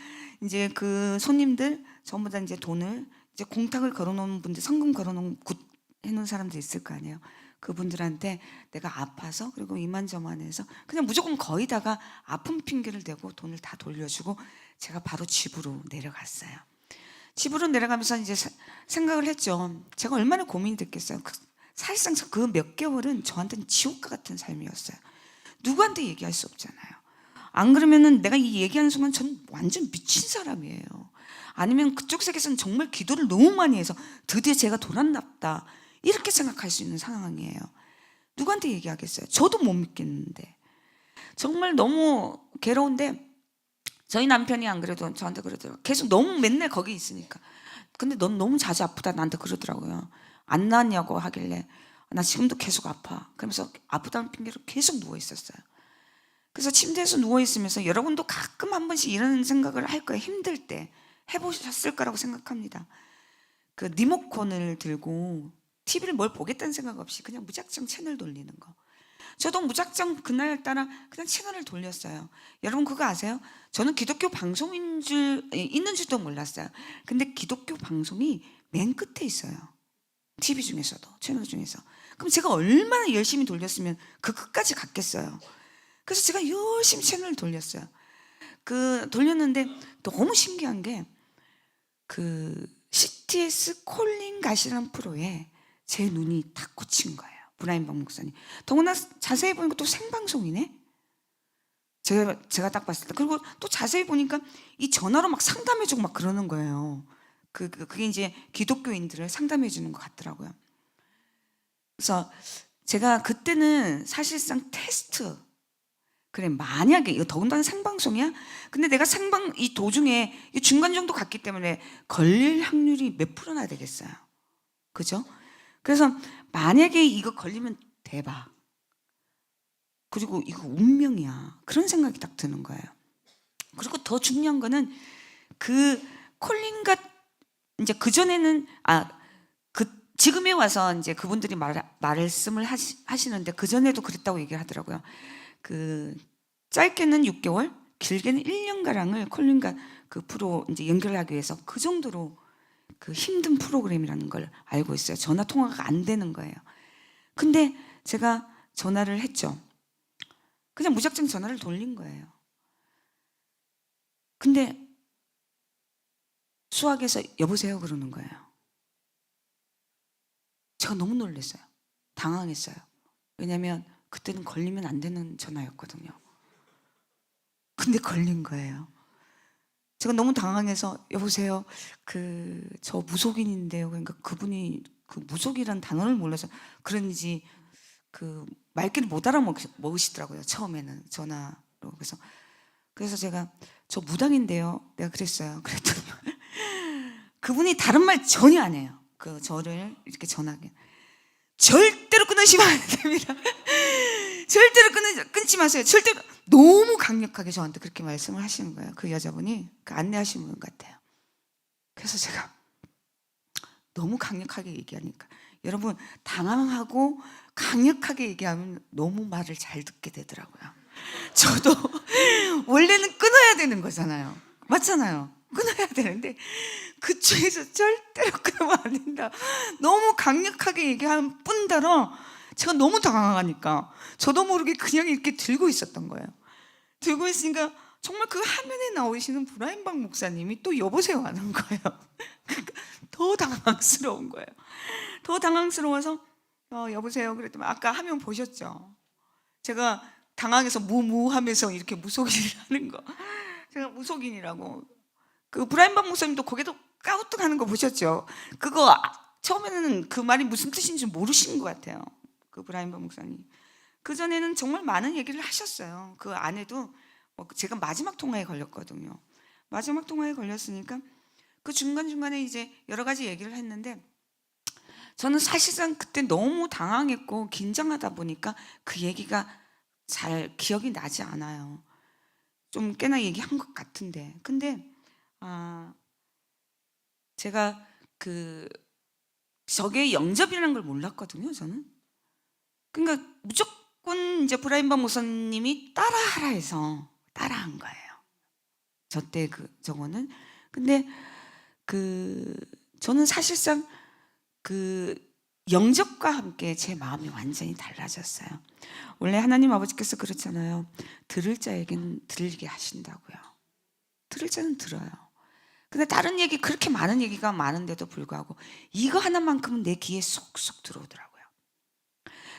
이제 그 손님들 전부 다 이제 돈을, 이제 공탁을 걸어놓은 분들, 성금 걸어놓은 해놓은 사람들 있을 거 아니에요. 그분들한테 내가 아파서, 그리고 이만저만해서 그냥 무조건 거의 다가 아픈 핑계를 대고 돈을 다 돌려주고 제가 바로 집으로 내려갔어요. 집으로 내려가면서 이제 생각을 했죠. 제가 얼마나 고민이 됐겠어요. 사실상 그 몇 개월은 저한테는 지옥과 같은 삶이었어요. 누구한테 얘기할 수 없잖아요. 안 그러면은 내가 이 얘기하는 순간 전 완전 미친 사람이에요. 아니면 그쪽 세계에서는 정말 기도를 너무 많이 해서 드디어 제가 돌아왔다 이렇게 생각할 수 있는 상황이에요. 누구한테 얘기하겠어요? 저도 못 믿겠는데 정말 너무 괴로운데 저희 남편이 안 그래도 저한테 그러더라고요. 계속 너무 맨날 거기 있으니까. 근데 넌 너무 자주 아프다 나한테 그러더라고요. 안 나았냐고 하길래 나 지금도 계속 아파. 그러면서 아프다는 핑계로 계속 누워 있었어요. 그래서 침대에서 누워 있으면서 여러분도 가끔 한 번씩 이런 생각을 할 거예요. 힘들 때 해보셨을 거라고 생각합니다. 그 리모컨을 들고 TV를 뭘 보겠다는 생각 없이 그냥 무작정 채널 돌리는 거. 저도 무작정 그날따라 그냥 채널을 돌렸어요. 여러분 그거 아세요? 저는 기독교 방송인 줄 있는 줄도 몰랐어요. 근데 기독교 방송이 맨 끝에 있어요. TV 중에서도 채널 중에서. 그럼 제가 얼마나 열심히 돌렸으면 그 끝까지 갔겠어요. 그래서 제가 열심히 채널을 돌렸어요. 그 돌렸는데 너무 신기한 게 그 CTS 콜링 가시란 프로에 제 눈이 탁 꽂힌 거예요. 브라인 박 목사님. 더구나 자세히 보니까 또 생방송이네. 제가 딱 봤을 때. 그리고 또 자세히 보니까 이 전화로 막 상담해주고 막 그러는 거예요. 그게 이제 기독교인들을 상담해주는 것 같더라고요. 그래서 제가 그때는 사실상 테스트. 그래 만약에 이거 더군다나 생방송이야? 근데 내가 이 도중에 이 중간 정도 갔기 때문에 걸릴 확률이 몇 프로나 되겠어요. 그죠? 그래서 만약에 이거 걸리면 대박. 그리고 이거 운명이야. 그런 생각이 딱 드는 거예요. 그리고 더 중요한 거는 그 콜린과 이제 그전에는 지금에 와서 이제 그분들이 말씀을 하시는데 그전에도 그랬다고 얘기를 하더라고요. 그 짧게는 6개월, 길게는 1년가량을 콜린과 그 프로 이제 연결하기 위해서 그 정도로 그 힘든 프로그램이라는 걸 알고 있어요. 전화 통화가 안 되는 거예요. 근데 제가 전화를 했죠. 그냥 무작정 전화를 돌린 거예요. 근데 수학에서 여보세요 그러는 거예요. 제가 너무 놀랐어요. 당황했어요. 왜냐하면 그때는 걸리면 안 되는 전화였거든요. 근데 걸린 거예요. 제가 너무 당황해서 여보세요. 저 무속인인데요. 그러니까 그분이 그 무속이란 단어를 몰라서 그런지 그 말귀를 못 알아먹으시더라고요. 처음에는 전화로. 그래서 제가 저 무당인데요. 내가 그랬어요. 그랬더니 그분이 다른 말 전혀 안 해요. 저를 이렇게 전화하게. 절대로 끊으시면 안 됩니다. 절대로 끊지 마세요. 절대로. 너무 강력하게 저한테 그렇게 말씀을 하시는 거예요. 그 여자분이 안내하시는 분 같아요. 그래서 제가 너무 강력하게 얘기하니까 여러분 당황하고 강력하게 얘기하면 너무 말을 잘 듣게 되더라고요. 저도 원래는 끊어야 되는 거잖아요. 맞잖아요. 끊어야 되는데 그쪽에서 절대로 끊으면 안 된다. 너무 강력하게 얘기하는 뿐더러 제가 너무 당황하니까 저도 모르게 그냥 이렇게 들고 있었던 거예요. 들고 있으니까 정말 그 화면에 나오시는 브라인 박 목사님이 또 여보세요 하는 거예요. 그러니까 더 당황스러운 거예요. 더 당황스러워서 여보세요 그랬더니 아까 화면 보셨죠? 제가 당황해서 무무하면서 이렇게 무속인을 하는 거. 제가 무속인이라고. 그 브라인 박 목사님도 거기도 까우뚱하는 거 보셨죠? 그거 처음에는 그 말이 무슨 뜻인지 모르시는 것 같아요. 그 브라인 박 목사님. 그 전에는 정말 많은 얘기를 하셨어요. 그 안에도 제가 마지막 통화에 걸렸거든요. 마지막 통화에 걸렸으니까 그 중간중간에 이제 여러 가지 얘기를 했는데 저는 사실상 그때 너무 당황했고 긴장하다 보니까 그 얘기가 잘 기억이 나지 않아요. 좀 꽤나 얘기한 것 같은데. 근데 제가 저게 영접이라는 걸 몰랐거든요. 저는. 그러니까 무조건 이제 브라인 박 목사님이 따라하라 해서 따라한 거예요. 저 때 저거는. 근데 저는 사실상 영접과 함께 제 마음이 완전히 달라졌어요. 원래 하나님 아버지께서 그렇잖아요. 들을 자에게는 들리게 하신다고요. 들을 자는 들어요. 근데 다른 얘기 그렇게 많은 얘기가 많은데도 불구하고 이거 하나만큼은 내 귀에 쏙쏙 들어오더라고요.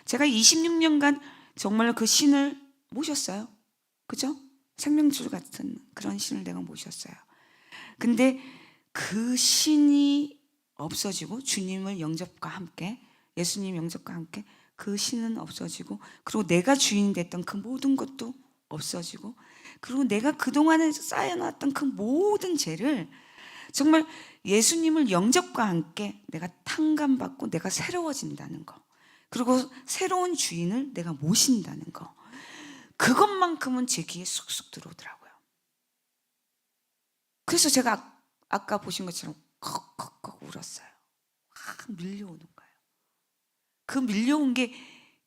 제가 26년간 정말 그 신을 모셨어요. 그죠? 생명줄 같은 그런 신을 내가 모셨어요. 근데 그 신이 없어지고 주님을 영접과 함께 예수님 영접과 함께 그 신은 없어지고 그리고 내가 주인이 됐던 그 모든 것도 없어지고 그리고 내가 그동안에 쌓여놨던 그 모든 죄를 정말 예수님을 영접과 함께 내가 탕감받고 내가 새로워진다는 거 그리고 새로운 주인을 내가 모신다는 거 그것만큼은 제 귀에 쑥쑥 들어오더라고요. 그래서 제가 아까 보신 것처럼 컥컥컥 울었어요. 막 밀려오는 거예요. 그 밀려온 게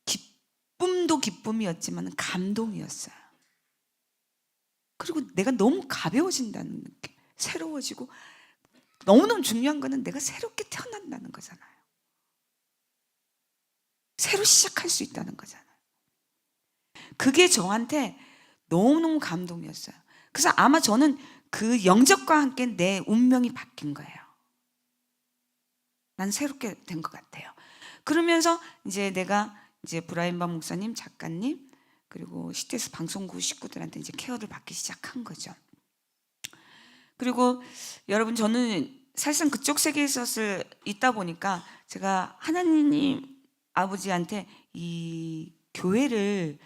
기쁨도 기쁨이었지만 감동이었어요. 그리고 내가 너무 가벼워진다는 느낌, 새로워지고 너무너무 중요한 거는 내가 새롭게 태어난다는 거잖아요. 새로 시작할 수 있다는 거잖아요. 그게 저한테 너무너무 감동이었어요. 그래서 아마 저는 그 영접과 함께 내 운명이 바뀐 거예요. 난 새롭게 된 것 같아요. 그러면서 이제 내가 이제 브라인반 목사님, 작가님, 그리고 CTS 방송국 식구들한테 이제 케어를 받기 시작한 거죠. 그리고 여러분 저는 사실상 그쪽 세계에 있다 보니까 제가 하나님 아버지한테 이 교회를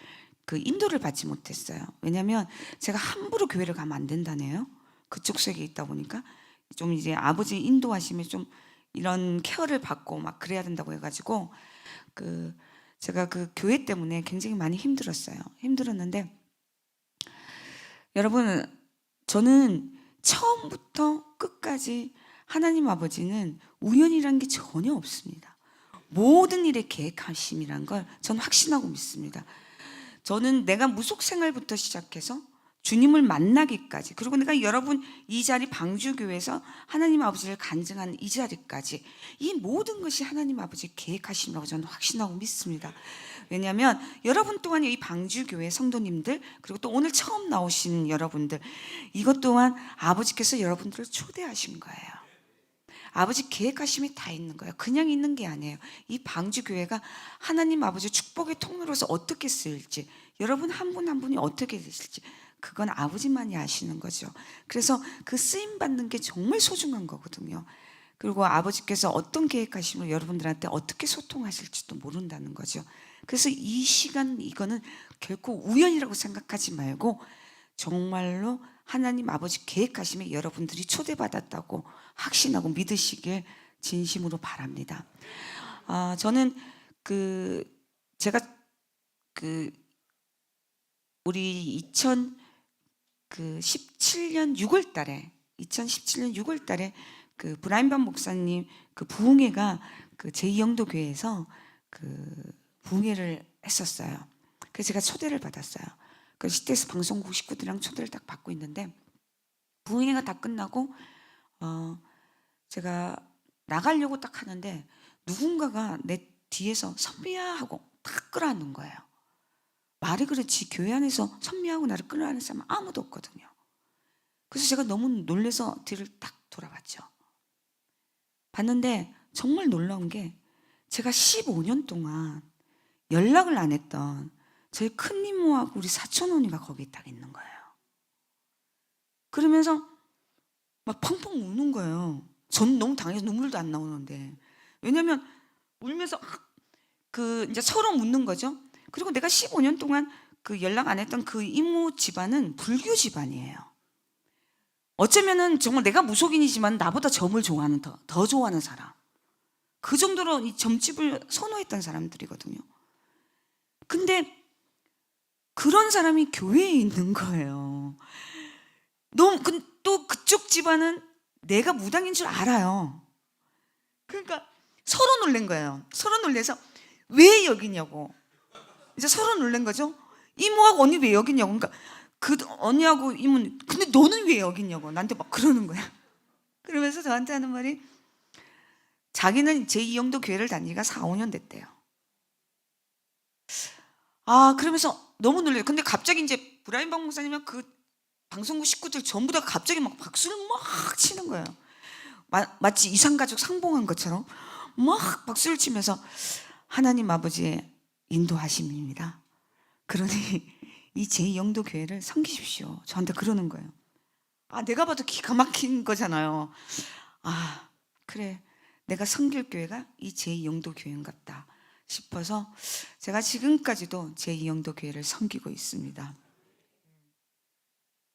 그 인도를 받지 못했어요. 왜냐하면 제가 함부로 교회를 가면 안 된다네요. 그쪽 세계에 있다 보니까 좀 이제 아버지 인도하심에 좀 이런 케어를 받고 막 그래야 된다고 해가지고 제가 그 교회 때문에 굉장히 많이 힘들었어요. 힘들었는데 여러분 저는 처음부터 끝까지 하나님 아버지는 우연이란 게 전혀 없습니다. 모든 일에 계획하심이란 걸 저는 확신하고 믿습니다. 저는 내가 무속 생활부터 시작해서 주님을 만나기까지 그리고 내가 여러분 이 자리 방주교회에서 하나님 아버지를 간증하는 이 자리까지 이 모든 것이 하나님 아버지 계획하심이라고 저는 확신하고 믿습니다. 왜냐하면 여러분 또한 이 방주교회 성도님들 그리고 또 오늘 처음 나오신 여러분들 이것 또한 아버지께서 여러분들을 초대하신 거예요. 아버지 계획하심이 다 있는 거예요. 그냥 있는 게 아니에요. 이 방주교회가 하나님 아버지 축복의 통로로서 어떻게 쓰일지 여러분 한 분 한 분이 어떻게 되실지 그건 아버지만이 아시는 거죠. 그래서 그 쓰임받는 게 정말 소중한 거거든요. 그리고 아버지께서 어떤 계획하심을 여러분들한테 어떻게 소통하실지도 모른다는 거죠. 그래서 이 시간 이거는 결코 우연이라고 생각하지 말고 정말로 하나님 아버지 계획하심에 여러분들이 초대받았다고 확신하고 믿으시길 진심으로 바랍니다. 저는 제가 우리 2017년 6월 달에 그 브라인반 목사님 그 부흥회가 그 제2영도 교회에서 그 부흥회를 했었어요. 그래서 제가 초대를 받았어요. 그 CTS 방송국 식구들이랑 초대를 딱 받고 있는데 부흥회가 다 끝나고 제가 나가려고 딱 하는데 누군가가 내 뒤에서 선미야 하고 딱 끌어안는 거예요. 말이 그렇지 교회 안에서 선미하고 나를 끌어안는 사람은 아무도 없거든요. 그래서 제가 너무 놀라서 뒤를 딱 돌아봤죠. 봤는데 정말 놀라운 게 제가 15년 동안 연락을 안 했던 저희 큰 이모하고 우리 사촌 언니가 거기 딱 있는 거예요. 그러면서 막 펑펑 우는 거예요. 전 너무 당해서 눈물도 안 나오는데 왜냐면 울면서 이제 서로 묻는 거죠. 그리고 내가 15년 동안 그 연락 안 했던 그 이모 집안은 불교 집안이에요. 어쩌면은 정말 내가 무속인이지만 나보다 점을 좋아하는 더 좋아하는 사람. 그 정도로 이 점집을 선호했던 사람들이거든요. 근데 그런 사람이 교회에 있는 거예요. 또 그쪽 집안은 내가 무당인 줄 알아요. 그러니까 서로 놀란 거예요. 서로 놀래서 왜 여기냐고. 이제 서로 놀란 거죠. 이모하고 언니 왜 여기냐고. 그러니까 그 언니하고 이모는 근데 너는 왜 여기냐고 나한테 막 그러는 거야. 그러면서 저한테 하는 말이 자기는 제2영도 교회를 다니기가 4, 5년 됐대요. 그러면서 너무 놀래요. 근데 갑자기 이제 브라인방 목사님이랑 그 방송국 식구들 전부 다 갑자기 막 박수를 막 치는 거예요. 마치 이산가족 상봉한 것처럼 막 박수를 치면서 하나님 아버지의 인도하심입니다. 그러니 이 제2영도 교회를 섬기십시오. 저한테 그러는 거예요. 내가 봐도 기가 막힌 거잖아요. 그래, 내가 섬길 교회가 이 제2영도 교회인갑다 싶어서 제가 지금까지도 제2영도 교회를 섬기고 있습니다.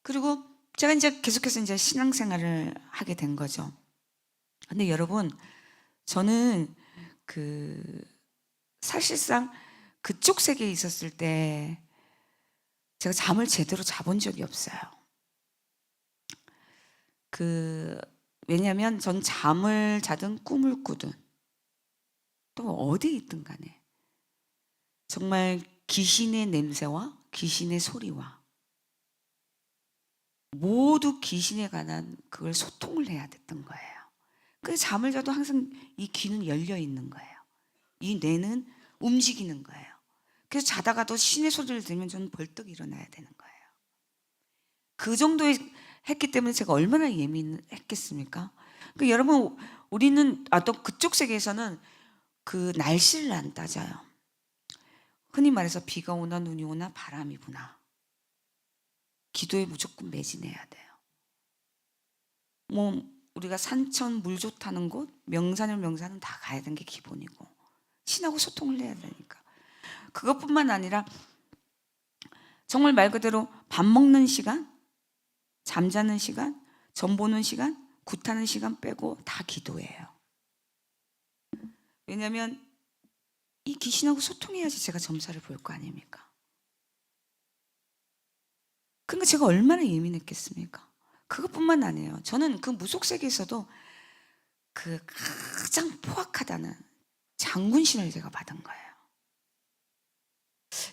그리고 제가 이제 계속해서 이제 신앙생활을 하게 된 거죠. 근데 여러분, 저는 사실상 그쪽 세계에 있었을 때 제가 잠을 제대로 자본 적이 없어요. 왜냐하면 전 잠을 자든 꿈을 꾸든 또 어디에 있든 간에 정말 귀신의 냄새와 귀신의 소리와 모두 귀신에 관한 그걸 소통을 해야 됐던 거예요. 그래서 잠을 자도 항상 이 귀는 열려 있는 거예요. 이 뇌는 움직이는 거예요. 그래서 자다가도 신의 소리를 들으면 저는 벌떡 일어나야 되는 거예요. 그 정도에 했기 때문에 제가 얼마나 예민했겠습니까? 여러분, 우리는 또 그쪽 세계에서는 그 날씨를 안 따져요. 흔히 말해서 비가 오나 눈이 오나 바람이 부나 기도에 무조건 매진해야 돼요. 우리가 산천 물 좋다는 곳, 명산은 다 가야 되는 게 기본이고 신하고 소통을 해야 되니까. 그것뿐만 아니라 정말 말 그대로 밥 먹는 시간, 잠자는 시간, 점 보는 시간, 굿하는 시간 빼고 다 기도예요. 왜냐하면 이 귀신하고 소통해야지 제가 점사를 볼 거 아닙니까? 그러니까 제가 얼마나 예민했겠습니까? 그것뿐만 아니에요. 저는 그 무속세계에서도 그 가장 포악하다는 장군신을 제가 받은 거예요.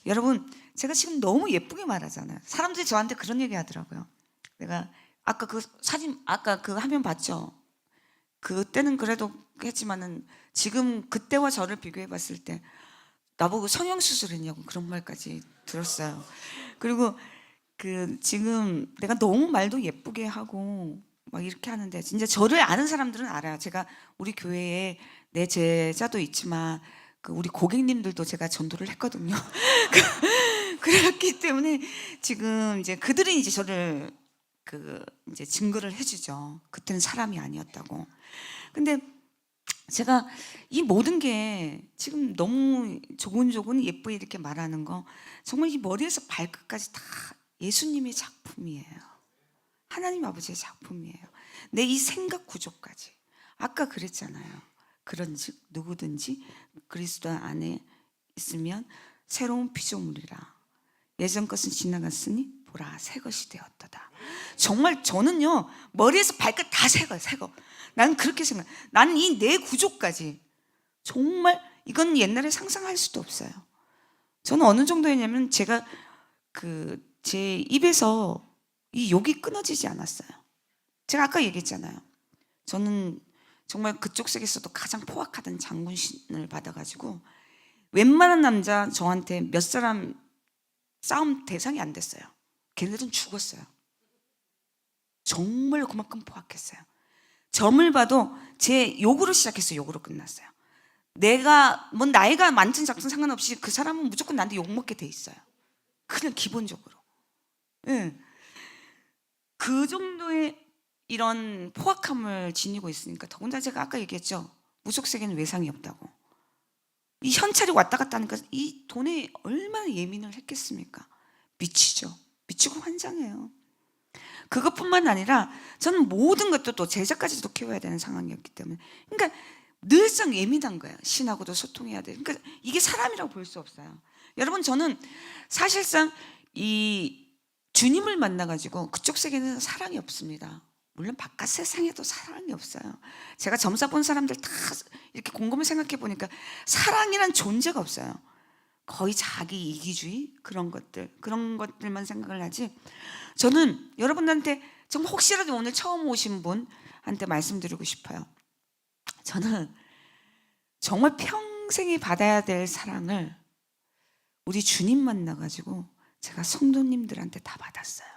여러분, 제가 지금 너무 예쁘게 말하잖아요. 사람들이 저한테 그런 얘기 하더라고요. 내가 아까 그 사진, 아까 그 화면 봤죠? 그때는 그래도 했지만은 지금 그때와 저를 비교해 봤을 때 나보고 성형수술 했냐고 그런 말까지 들었어요. 그리고 지금 내가 너무 말도 예쁘게 하고 막 이렇게 하는데 진짜 저를 아는 사람들은 알아요. 제가 우리 교회에 내 제자도 있지만 우리 고객님들도 제가 전도를 했거든요. 그렇기 때문에 지금 이제 그들이 이제 저를 이제 증거를 해주죠. 그때는 사람이 아니었다고. 근데 제가 이 모든 게 지금 너무 조곤조곤 예쁘게 이렇게 말하는 거 정말 이 머리에서 발끝까지 다 예수님의 작품이에요. 하나님 아버지의 작품이에요. 내 이 생각 구조까지. 아까 그랬잖아요. 그런즉 누구든지 그리스도 안에 있으면 새로운 피조물이라. 예전 것은 지나갔으니 보라 새 것이 되었도다. 정말 저는요 머리에서 발끝 다 새거예요. 새거. 나는 그렇게 생각. 나는 이 내 구조까지 정말 이건 옛날에 상상할 수도 없어요. 저는 어느 정도였냐면 제가 제 입에서 이 욕이 끊어지지 않았어요. 제가 아까 얘기했잖아요. 저는 정말 그쪽 세계에서도 가장 포악하던 장군신을 받아가지고 웬만한 남자 저한테 몇 사람 싸움 대상이 안 됐어요. 걔네들은 죽었어요. 정말 그만큼 포악했어요. 점을 봐도 제 욕으로 시작해서 욕으로 끝났어요. 내가 나이가 많든 작든 상관없이 그 사람은 무조건 나한테 욕먹게 돼 있어요. 그냥 기본적으로. 네. 그 정도의 이런 포악함을 지니고 있으니까 더군다나 제가 아까 얘기했죠. 무속세계는 외상이 없다고. 이 현찰이 왔다 갔다 하니까 이 돈에 얼마나 예민을 했겠습니까? 미치죠. 미치고 환장해요. 그것뿐만 아니라 저는 모든 것도 또 제자까지도 키워야 되는 상황이었기 때문에 그러니까 늘상 예민한 거예요. 신하고도 소통해야 돼. 그러니까 이게 사람이라고 볼 수 없어요. 여러분 저는 사실상 이 주님을 만나가지고 그쪽 세계는 사랑이 없습니다. 물론 바깥 세상에도 사랑이 없어요. 제가 점사 본 사람들 다 이렇게 곰곰이 생각해 보니까 사랑이란 존재가 없어요. 거의 자기 이기주의 그런 것들만 생각을 하지. 저는 여러분들한테 정말 혹시라도 오늘 처음 오신 분한테 말씀드리고 싶어요. 저는 정말 평생에 받아야 될 사랑을 우리 주님 만나가지고 제가 성도님들한테 다 받았어요.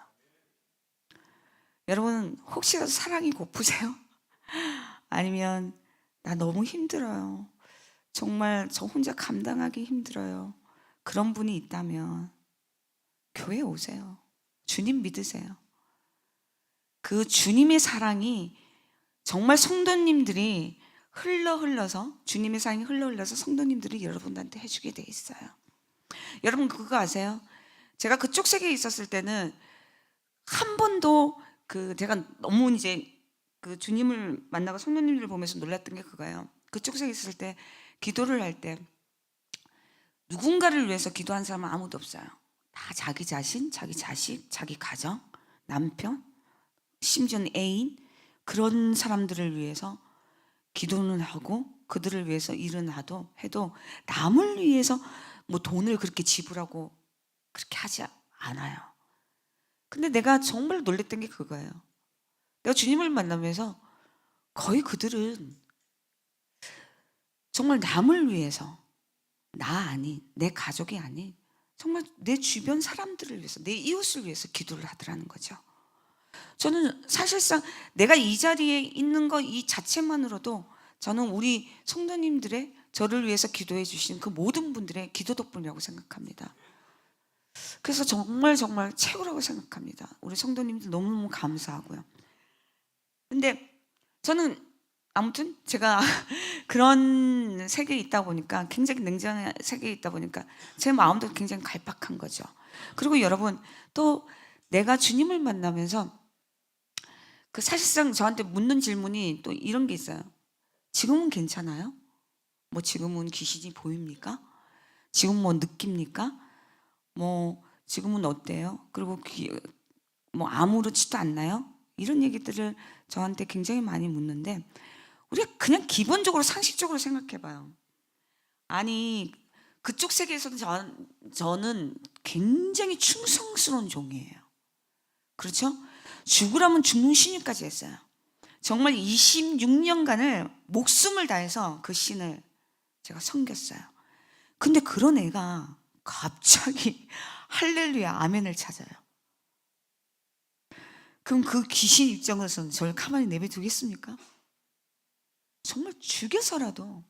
여러분 혹시라도 사랑이 고프세요? 아니면 나 너무 힘들어요. 정말 저 혼자 감당하기 힘들어요. 그런 분이 있다면 교회 오세요. 주님 믿으세요. 그 주님의 사랑이 정말 성도님들이 흘러서 주님의 사랑이 흘러서 성도님들이 여러분한테 해주게 돼 있어요. 여러분 그거 아세요? 제가 그쪽 세계에 있었을 때는 한 번도 제가 너무 이제 그 주님을 만나고 성도님들을 보면서 놀랐던 게 그거예요. 그쪽 세계에 있을 때 기도를 할 때 누군가를 위해서 기도한 사람은 아무도 없어요. 다 자기 자신, 자기 자식, 자기 가정, 남편, 심지어는 애인, 그런 사람들을 위해서 기도는 하고 그들을 위해서 일은 해도 남을 위해서 뭐 돈을 그렇게 지불하고 그렇게 하지 않아요. 근데 내가 정말 놀랬던 게 그거예요. 내가 주님을 만나면서 거의 그들은 정말 남을 위해서, 나 아닌, 내 가족이 아닌 정말 내 주변 사람들을 위해서, 내 이웃을 위해서 기도를 하더라는 거죠. 저는 사실상 내가 이 자리에 있는 거 이 자체만으로도 저는 우리 성도님들의 저를 위해서 기도해 주신 그 모든 분들의 기도 덕분이라고 생각합니다. 그래서 정말 최고라고 생각합니다. 우리 성도님들 너무너무 감사하고요. 근데 저는 아무튼 제가 그런 세계에 있다 보니까, 굉장히 냉정한 세계에 있다 보니까 제 마음도 굉장히 갈박한 거죠. 그리고 여러분, 또 내가 주님을 만나면서 사실상 저한테 묻는 질문이 또 이런 게 있어요. 지금은 괜찮아요? 뭐 지금은 귀신이 보입니까? 지금 뭐 느낍니까? 뭐 지금은 어때요? 그리고 뭐 아무렇지도 않나요? 이런 얘기들을 저한테 굉장히 많이 묻는데, 우리가 그냥 기본적으로 상식적으로 생각해봐요. 아니 그쪽 세계에서는 저는 굉장히 충성스러운 종이에요. 그렇죠? 죽으라면 죽는 신유까지 했어요. 정말 26년간을 목숨을 다해서 그 신을 제가 섬겼어요. 근데 그런 애가 갑자기 할렐루야 아멘을 찾아요. 그럼 그 귀신 입장에서는 저를 가만히 내버려두겠습니까? 정말 죽여서라도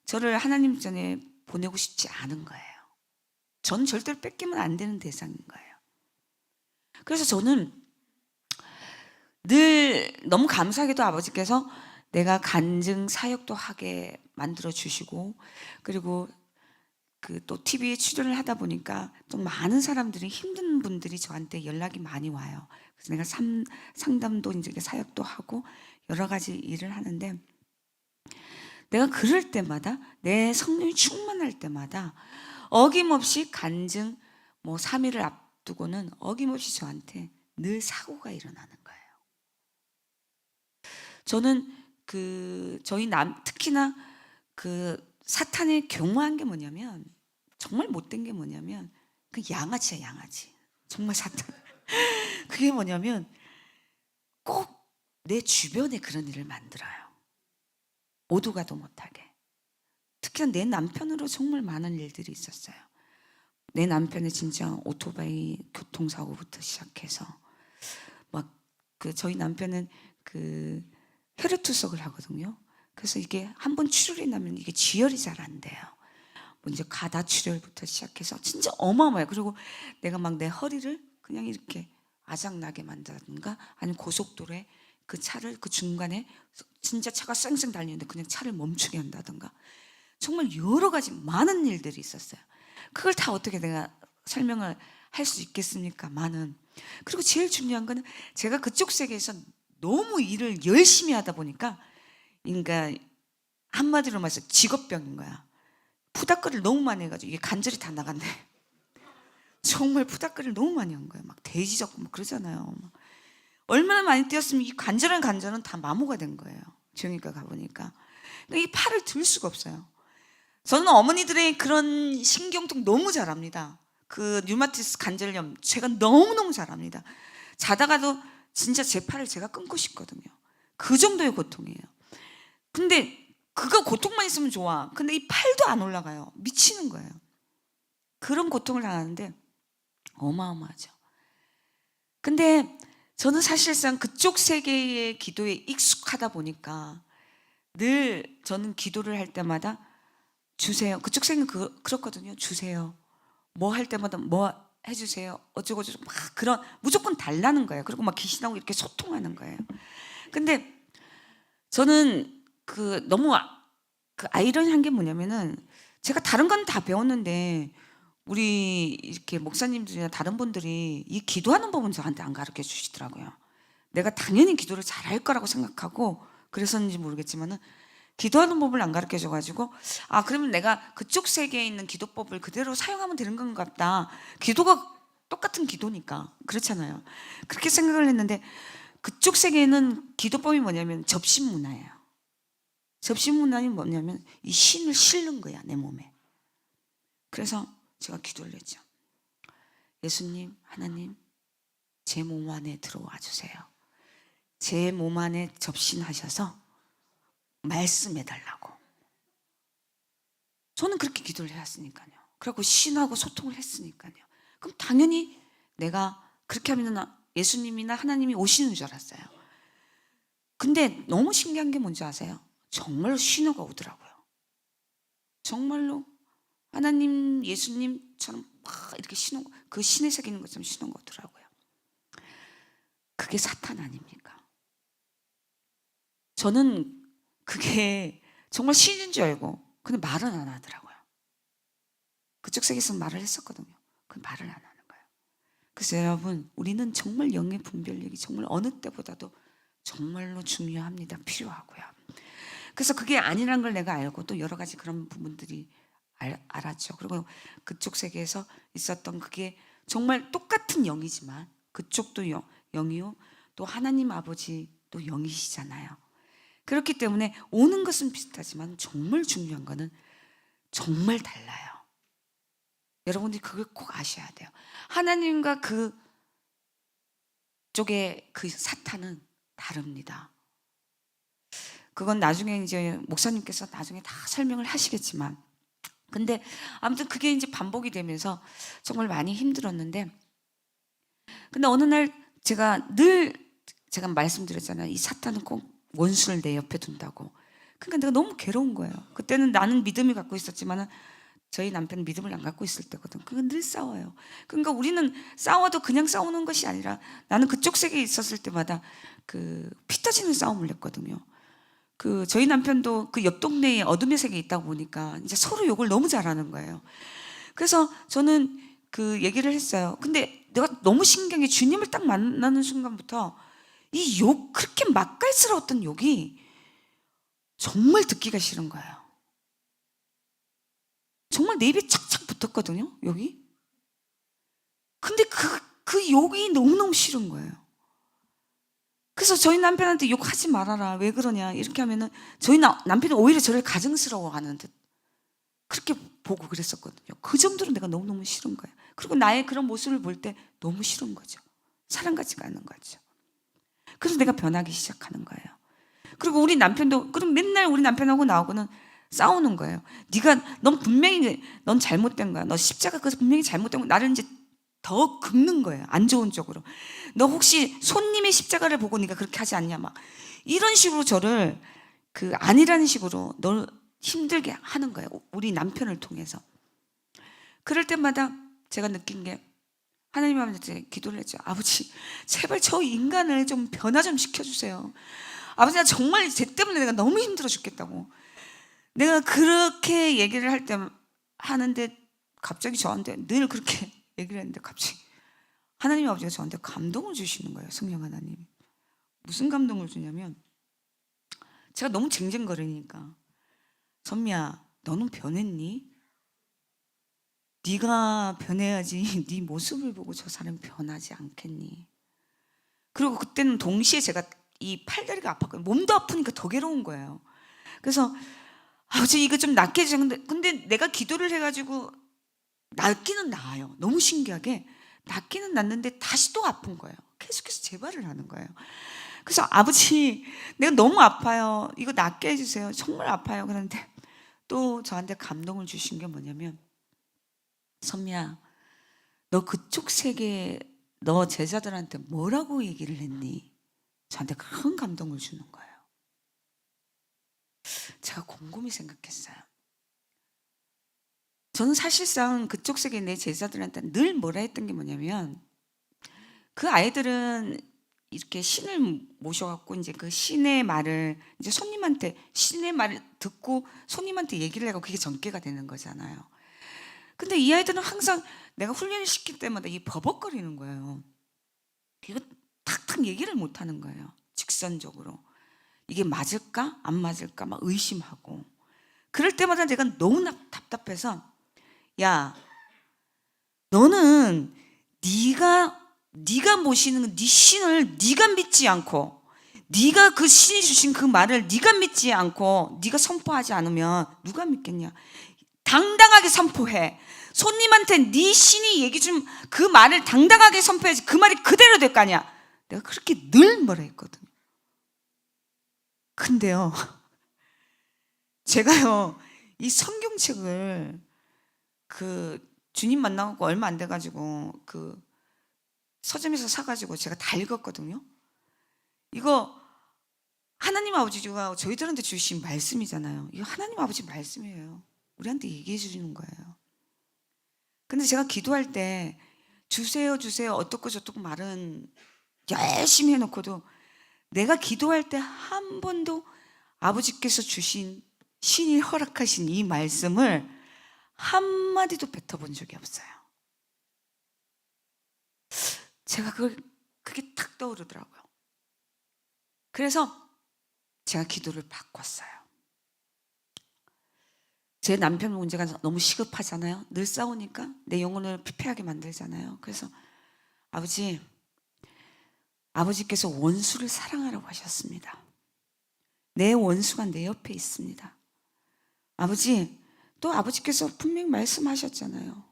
저를 하나님 전에 보내고 싶지 않은 거예요. 전 절대로 뺏기면 안 되는 대상인 거예요. 그래서 저는 늘 너무 감사하게도 아버지께서 내가 간증 사역도 하게 만들어 주시고, 그리고 또 TV에 출연을 하다 보니까 좀 많은 사람들이, 힘든 분들이 저한테 연락이 많이 와요. 그래서 내가 상담도 이제 사역도 하고 여러 가지 일을 하는데, 내가 그럴 때마다, 내 성령이 충만할 때마다 어김없이 간증 뭐 3일을 앞두고는 어김없이 저한테 늘 사고가 일어나는 거예요. 저는 저희 특히나 사탄의 경화한 게 뭐냐면, 정말 못된 게 뭐냐면 양아치야, 양아치. 정말 사탄. 그게 뭐냐면 꼭 내 주변에 그런 일을 만들어요. 오도 가도 못하게. 특히나 내 남편으로 정말 많은 일들이 있었어요. 내 남편의 진짜 오토바이 교통사고부터 시작해서 막 저희 남편은 혈액투석을 하거든요. 그래서 이게 한번 출혈이 나면 이게 지혈이 잘 안 돼요. 먼저 가다 출혈부터 시작해서 진짜 어마어마해요. 그리고 내가 막 내 허리를 그냥 이렇게 아작나게 만든다든가, 아니면 고속도로에 차를 중간에 진짜 차가 쌩쌩 달리는데 그냥 차를 멈추게 한다든가, 정말 여러 가지 많은 일들이 있었어요. 그걸 다 어떻게 내가 설명을 할 수 있겠습니까? 그리고 제일 중요한 거는 제가 그쪽 세계에서 너무 일을 열심히 하다 보니까, 그러니까 한마디로 말해서 직업병인 거야. 푸닥거리를 너무 많이 해가지고 이게 관절이 다 나갔네. 정말 푸닥거리를 너무 많이 한 거예요. 막 돼지 잡고 막 그러잖아요. 얼마나 많이 뛰었으면 이 관절은 다 마모가 된 거예요. 정형외과 가보니까. 이 팔을 들 수가 없어요. 저는 어머니들의 그런 신경통 너무 잘 압니다. 류마티스 관절염 제가 너무너무 잘 압니다. 자다가도 진짜 제 팔을 제가 끊고 싶거든요. 그 정도의 고통이에요. 근데 그거 고통만 있으면 좋아. 근데 이 팔도 안 올라가요. 미치는 거예요. 그런 고통을 당하는데 어마어마하죠. 근데 저는 사실상 그쪽 세계의 기도에 익숙하다 보니까 늘 저는 기도를 할 때마다 주세요. 그쪽 세계는 그렇거든요. 주세요. 뭐 할 때마다 뭐 해주세요. 어쩌고저쩌고 막 그런 무조건 달라는 거예요. 그리고 막 귀신하고 이렇게 소통하는 거예요. 근데 저는 그 너무 그 아이러니한 게 뭐냐면은 제가 다른 건 다 배웠는데 우리 이렇게 목사님들이나 다른 분들이 이 기도하는 법은 저한테 안 가르쳐 주시더라고요. 내가 당연히 기도를 잘할 거라고 생각하고 그래서인지 모르겠지만은 기도하는 법을 안 가르쳐 줘가지고 아 그러면 내가 그쪽 세계에 있는 기도법을 그대로 사용하면 되는 건가 보다. 기도가 똑같은 기도니까 그렇잖아요. 그렇게 생각을 했는데 그쪽 세계에는 기도법이 뭐냐면 접신 문화예요. 접신 문화는 뭐냐면 이 신을 실는 거야 내 몸에. 그래서 제가 기도를 했죠. 예수님, 하나님, 제 몸 안에 들어와 주세요. 제 몸 안에 접신하셔서 말씀해 달라고. 저는 그렇게 기도를 해왔으니까요. 그리고 신하고 소통을 했으니까요. 그럼 당연히 내가 그렇게 하면 예수님이나 하나님이 오시는 줄 알았어요. 근데 너무 신기한 게 뭔지 아세요? 정말로 신호가 오더라고요. 정말로 하나님, 예수님처럼 막 이렇게 신호, 그 신에 새기는 것처럼 신호가 오더라고요. 그게 사탄 아닙니까? 저는 그게 정말 신인 줄 알고 근데 말은 안 하더라고요. 그쪽 세계에서 말을 했었거든요. 그 말을 안 하는 거예요. 그래서 여러분 우리는 정말 영의 분별력이 정말 어느 때보다도 정말로 중요합니다. 필요하고요. 그래서 그게 아니란 걸 내가 알고 또 여러 가지 그런 부분들이 알았죠. 그리고 그쪽 세계에서 있었던 그게 정말 똑같은 영이지만 그쪽도 영이요. 또 하나님 아버지 또 영이시잖아요. 그렇기 때문에 오는 것은 비슷하지만 정말 중요한 거는 정말 달라요. 여러분들이 그걸 꼭 아셔야 돼요. 하나님과 그 쪽의 그 사탄은 다릅니다. 그건 나중에 이제 목사님께서 나중에 다 설명을 하시겠지만 근데 아무튼 그게 이제 반복이 되면서 정말 많이 힘들었는데 근데 어느 날 제가 말씀드렸잖아요. 이 사탄은 꼭 원수를 내 옆에 둔다고. 그러니까 내가 너무 괴로운 거예요. 그때는 나는 믿음이 갖고 있었지만은 저희 남편은 믿음을 안 갖고 있을 때거든. 그건 늘 싸워요. 그러니까 우리는 싸워도 그냥 싸우는 것이 아니라 나는 그쪽 세계에 있었을 때마다 그 피 터지는 싸움을 했거든요. 그 저희 남편도 그 옆 동네에 어둠의 세계에 있다 보니까 이제 서로 욕을 너무 잘하는 거예요. 그래서 저는 그 얘기를 했어요. 근데 내가 너무 신기한 게 주님을 딱 만나는 순간부터 이 욕, 그렇게 맛깔스러웠던 욕이 정말 듣기가 싫은 거예요. 정말 내 입에 착착 붙었거든요, 욕이. 근데 그 욕이 너무너무 싫은 거예요. 그래서 저희 남편한테 욕하지 말아라. 왜 그러냐. 이렇게 하면은 저희 남편은 오히려 저를 가증스러워 하는 듯. 그렇게 보고 그랬었거든요. 그 정도로 내가 너무너무 싫은 거예요. 그리고 나의 그런 모습을 볼 때 너무 싫은 거죠. 사람 같지가 않은 거죠. 그래서 내가 변하기 시작하는 거예요. 그리고 우리 남편도 그럼 맨날 우리 남편하고 나하고는 싸우는 거예요. 넌 분명히 넌 잘못된 거야. 너 십자가 그래서 분명히 잘못된 거. 나를 이제 더 긁는 거예요. 안 좋은 쪽으로. 너 혹시 손님의 십자가를 보고 네가 그렇게 하지 않냐 막 이런 식으로 저를 그 아니라는 식으로 널 힘들게 하는 거예요. 우리 남편을 통해서. 그럴 때마다 제가 느낀 게 하나님 아버지한테 기도를 했죠. 아버지 제발 저 인간을 좀 변화 좀 시켜주세요. 아버지 나 정말 쟤 때문에 내가 너무 힘들어 죽겠다고. 내가 그렇게 얘기를 할 때 하는데 갑자기 저한테 늘 그렇게 얘기를 했는데 갑자기 하나님 아버지가 저한테 감동을 주시는 거예요. 성령 하나님. 무슨 감동을 주냐면 제가 너무 쟁쟁거리니까 선미야 너는 변했니? 네가 변해야지 네 모습을 보고 저 사람이 변하지 않겠니? 그리고 그때는 동시에 제가 이 팔다리가 아팠거든요. 몸도 아프니까 더 괴로운 거예요. 그래서 아버지 이거 좀 낫게 해주세요. 근데 내가 기도를 해가지고 낫기는 나아요. 너무 신기하게 낫기는 낫는데 다시 또 아픈 거예요. 계속해서 재발을 하는 거예요. 그래서 아버지 내가 너무 아파요. 이거 낫게 해주세요. 정말 아파요. 그런데 또 저한테 감동을 주신 게 뭐냐면 선미야 너 그쪽 세계 너 제자들한테 뭐라고 얘기를 했니? 저한테 큰 감동을 주는 거예요. 제가 곰곰이 생각했어요. 저는 사실상 그쪽 세계 내 제자들한테 늘 뭐라 했던 게 뭐냐면, 그 아이들은 이렇게 신을 모셔갖고 이제 그 신의 말을 이제 손님한테, 신의 말을 듣고 손님한테 얘기를 하고 그게 전개가 되는 거잖아요. 근데 이 아이들은 항상 내가 훈련을 시킬 때마다 이 버벅거리는 거예요. 이거 탁탁 얘기를 못 하는 거예요. 직선적으로. 이게 맞을까? 안 맞을까? 막 의심하고. 그럴 때마다 내가 너무 답답해서, 야, 너는 네가 모시는 네 신을 네가 믿지 않고, 네가 그 신이 주신 그 말을 네가 믿지 않고 네가 선포하지 않으면 누가 믿겠냐? 당당하게 선포해. 손님한테 네 신이 얘기 준 그 말을 당당하게 선포해야지 그 말이 그대로 될 거 아니야. 내가 그렇게 늘 뭐라 했거든요. 근데요, 제가요, 이 성경책을 그 주님 만나고 얼마 안 돼가지고 그 서점에서 사가지고 제가 다 읽었거든요. 이거 하나님 아버지가 저희들한테 주신 말씀이잖아요. 이거 하나님 아버지 말씀이에요. 우리한테 얘기해 주시는 거예요. 근데 제가 기도할 때 주세요 어떻고 저떻고 말은 열심히 해놓고도 내가 기도할 때 한 번도 아버지께서 주신, 신이 허락하신 이 말씀을 한마디도 뱉어본 적이 없어요. 제가 그게 탁 떠오르더라고요. 그래서 제가 기도를 바꿨어요. 제 남편 문제가 너무 시급하잖아요. 늘 싸우니까 내 영혼을 피폐하게 만들잖아요. 그래서 아버지께서 원수를 사랑하라고 하셨습니다. 내 원수가 내 옆에 있습니다. 또 아버지께서 분명히 말씀하셨잖아요.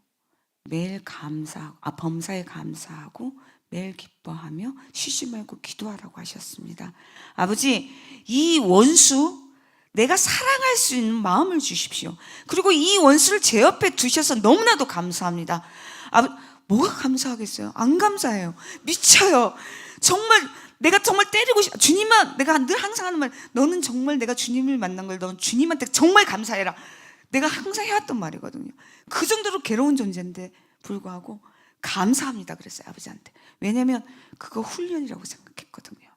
매일 범사에 감사하고 매일 기뻐하며 쉬지 말고 기도하라고 하셨습니다. 아버지, 이 원수 내가 사랑할 수 있는 마음을 주십시오. 그리고 이 원수를 제 옆에 두셔서 너무나도 감사합니다. 뭐가 감사하겠어요? 안 감사해요. 미쳐요. 정말 내가 정말 때리고 싶어. 주님아, 내가 늘 항상 하는 말, 너는 정말 내가 주님을 만난 걸 넌 주님한테 정말 감사해라. 내가 항상 해왔던 말이거든요. 그 정도로 괴로운 존재인데 불구하고 감사합니다 그랬어요, 아버지한테. 왜냐하면 그거 훈련이라고 생각했거든요.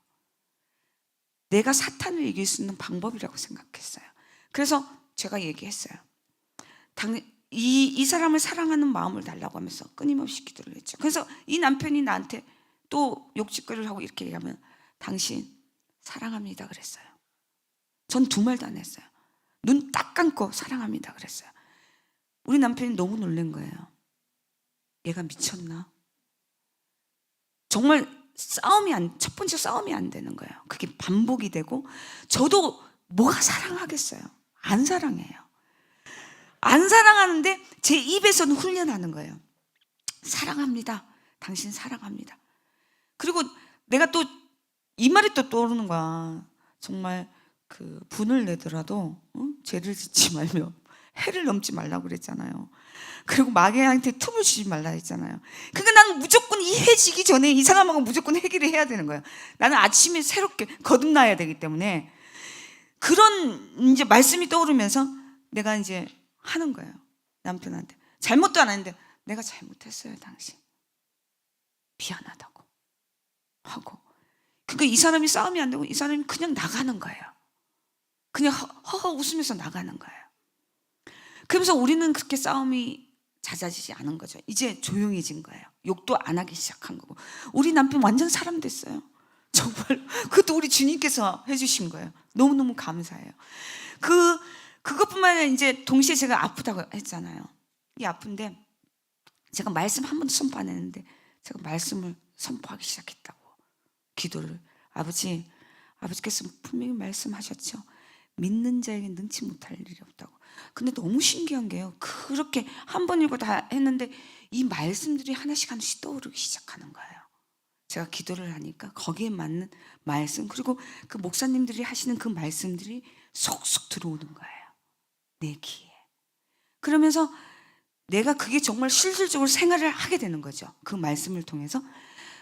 내가 사탄을 이길 수 있는 방법이라고 생각했어요. 그래서 제가 얘기했어요. 이 사람을 사랑하는 마음을 달라고 하면서 끊임없이 기도를 했죠. 그래서 이 남편이 나한테 또 욕짓거리를 하고 이렇게 얘기하면, 당신 사랑합니다 그랬어요. 전 두 말도 안 했어요. 눈 딱 감고 사랑합니다 그랬어요. 우리 남편이 너무 놀란 거예요. 얘가 미쳤나? 정말 첫 번째 싸움이 안 되는 거예요. 그게 반복이 되고, 저도 뭐가 사랑하겠어요? 안 사랑해요. 안 사랑하는데 제 입에서는 훈련하는 거예요. 사랑합니다. 당신 사랑합니다. 그리고 내가 또 이 말이 또 떠오르는 거야. 정말 그 분을 내더라도 죄를 짓지 말며 해를 넘지 말라고 그랬잖아요. 그리고 마귀한테 틈을 주지 말라 했잖아요. 그러니까 나는 무조건 이 해 지기 전에 이 사람하고 무조건 해결을 해야 되는 거예요. 나는 아침에 새롭게 거듭나야 되기 때문에 그런 이제 말씀이 떠오르면서 내가 이제 하는 거예요. 남편한테. 잘못도 안 했는데, 내가 잘못했어요 당신. 미안하다고 하고. 그러니까 이 사람이 싸움이 안 되고 이 사람이 그냥 나가는 거예요. 그냥 허허 웃으면서 나가는 거예요. 그러면서 우리는 그렇게 싸움이 잦아지지 않은 거죠. 이제 조용해진 거예요. 욕도 안 하기 시작한 거고. 우리 남편 완전 사람 됐어요. 정말 그것도 우리 주님께서 해주신 거예요. 너무너무 감사해요. 그것뿐만 아니라 이제 동시에 제가 아프다고 했잖아요. 이 아픈데 제가 말씀 한 번도 선포 안 했는데 제가 말씀을 선포하기 시작했다고. 기도를. 아버지께서 분명히 말씀하셨죠. 믿는 자에게 능치 못할 일이 없다고. 근데 너무 신기한 게요, 그렇게 한 번 읽고 다 했는데 이 말씀들이 하나씩 떠오르기 시작하는 거예요. 제가 기도를 하니까 거기에 맞는 말씀, 그리고 그 목사님들이 하시는 그 말씀들이 속속 들어오는 거예요, 내 귀에. 그러면서 내가 그게 정말 실질적으로 생활을 하게 되는 거죠. 그 말씀을 통해서.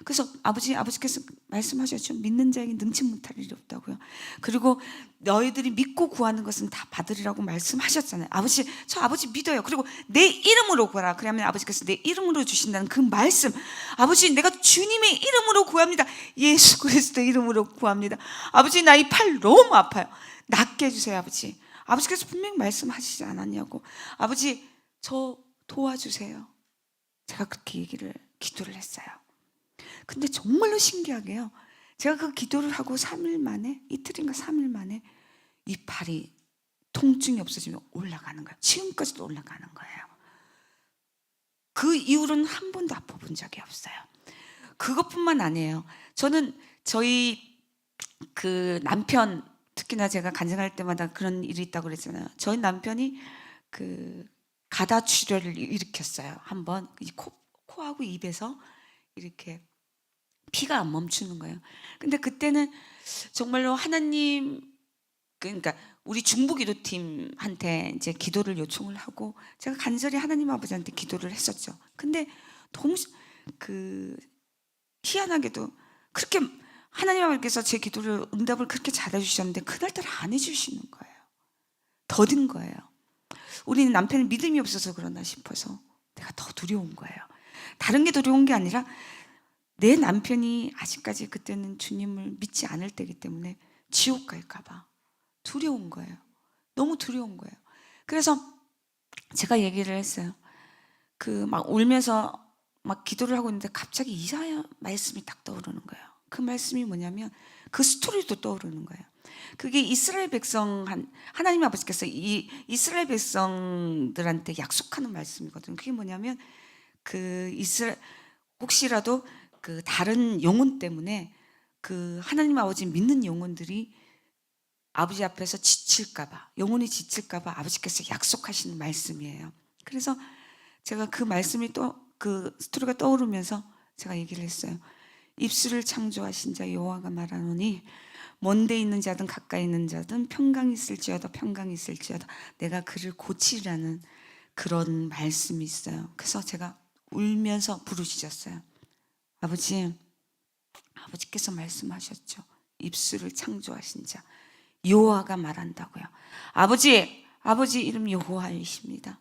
그래서 아버지께서 말씀하셨죠. 믿는 자에게 능치 못할 일이 없다고요. 그리고 너희들이 믿고 구하는 것은 다 받으리라고 말씀하셨잖아요. 저 아버지 믿어요. 그리고 내 이름으로 구하라. 그러면 아버지께서 내 이름으로 주신다는 그 말씀. 아버지, 내가 주님의 이름으로 구합니다. 예수 그리스도 이름으로 구합니다. 아버지, 나 이 팔 너무 아파요. 낫게 해주세요, 아버지. 아버지께서 분명히 말씀하시지 않았냐고. 아버지, 저 도와주세요. 제가 그렇게 기도를 했어요. 근데 정말로 신기하게요. 제가 그 기도를 하고 3일 만에, 이틀인가 3일 만에 이 팔이 통증이 없어지면 올라가는 거예요. 지금까지도 올라가는 거예요. 그 이후로는 한 번도 아파본 적이 없어요. 그것뿐만 아니에요. 저는 저희 그 남편, 특히나 제가 간증할 때마다 그런 일이 있다고 그랬잖아요. 저희 남편이 그 가다출혈을 일으켰어요. 한번 코하고 입에서 이렇게 피가 안 멈추는 거예요. 근데 그때는 정말로 하나님, 그러니까 우리 중보기도팀한테 이제 기도를 요청을 하고 제가 간절히 하나님 아버지한테 기도를 했었죠. 근데 너무 희한하게도 그렇게 하나님 아버지께서 제 기도를 응답을 그렇게 잘해주셨는데 그날따라 안 해주시는 거예요. 더딘 거예요. 우리는 남편이 믿음이 없어서 그러나 싶어서 내가 더 두려운 거예요. 다른 게 두려운 게 아니라 내 남편이 아직까지 그때는 주님을 믿지 않을 때이기 때문에 지옥 갈까 봐 두려운 거예요. 너무 두려운 거예요. 그래서 제가 얘기를 했어요. 막 울면서 막 기도를 하고 있는데 갑자기 이사야 말씀이 딱 떠오르는 거예요. 그 말씀이 뭐냐면 그 스토리도 떠오르는 거예요. 그게 이스라엘 백성, 하나님 아버지께서 이 이스라엘 백성들한테 약속하는 말씀이거든요. 그게 뭐냐면 혹시라도 그 다른 영혼 때문에 그 하나님 아버지 믿는 영혼들이 아버지 앞에서 지칠까봐, 영혼이 지칠까봐 아버지께서 약속하시는 말씀이에요. 그래서 제가 그 말씀이 그 스토리가 떠오르면서 제가 얘기를 했어요. 입술을 창조하신 자 여호와가 말하노니 먼데 있는 자든 가까이 있는 자든 평강이 있을지어다 평강이 있을지어다 내가 그를 고치라는 그런 말씀이 있어요. 그래서 제가 울면서 부르짖었어요. 아버지께서 말씀하셨죠. 입술을 창조하신 자 여호와가 말한다고요. 아버지 이름 여호와이십니다.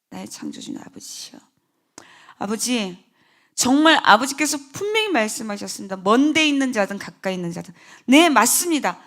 나의 창조주는 아버지시여. 아버지, 정말 아버지께서 분명히 말씀하셨습니다. 먼데 있는 자든 가까이 있는 자든. 네, 맞습니다.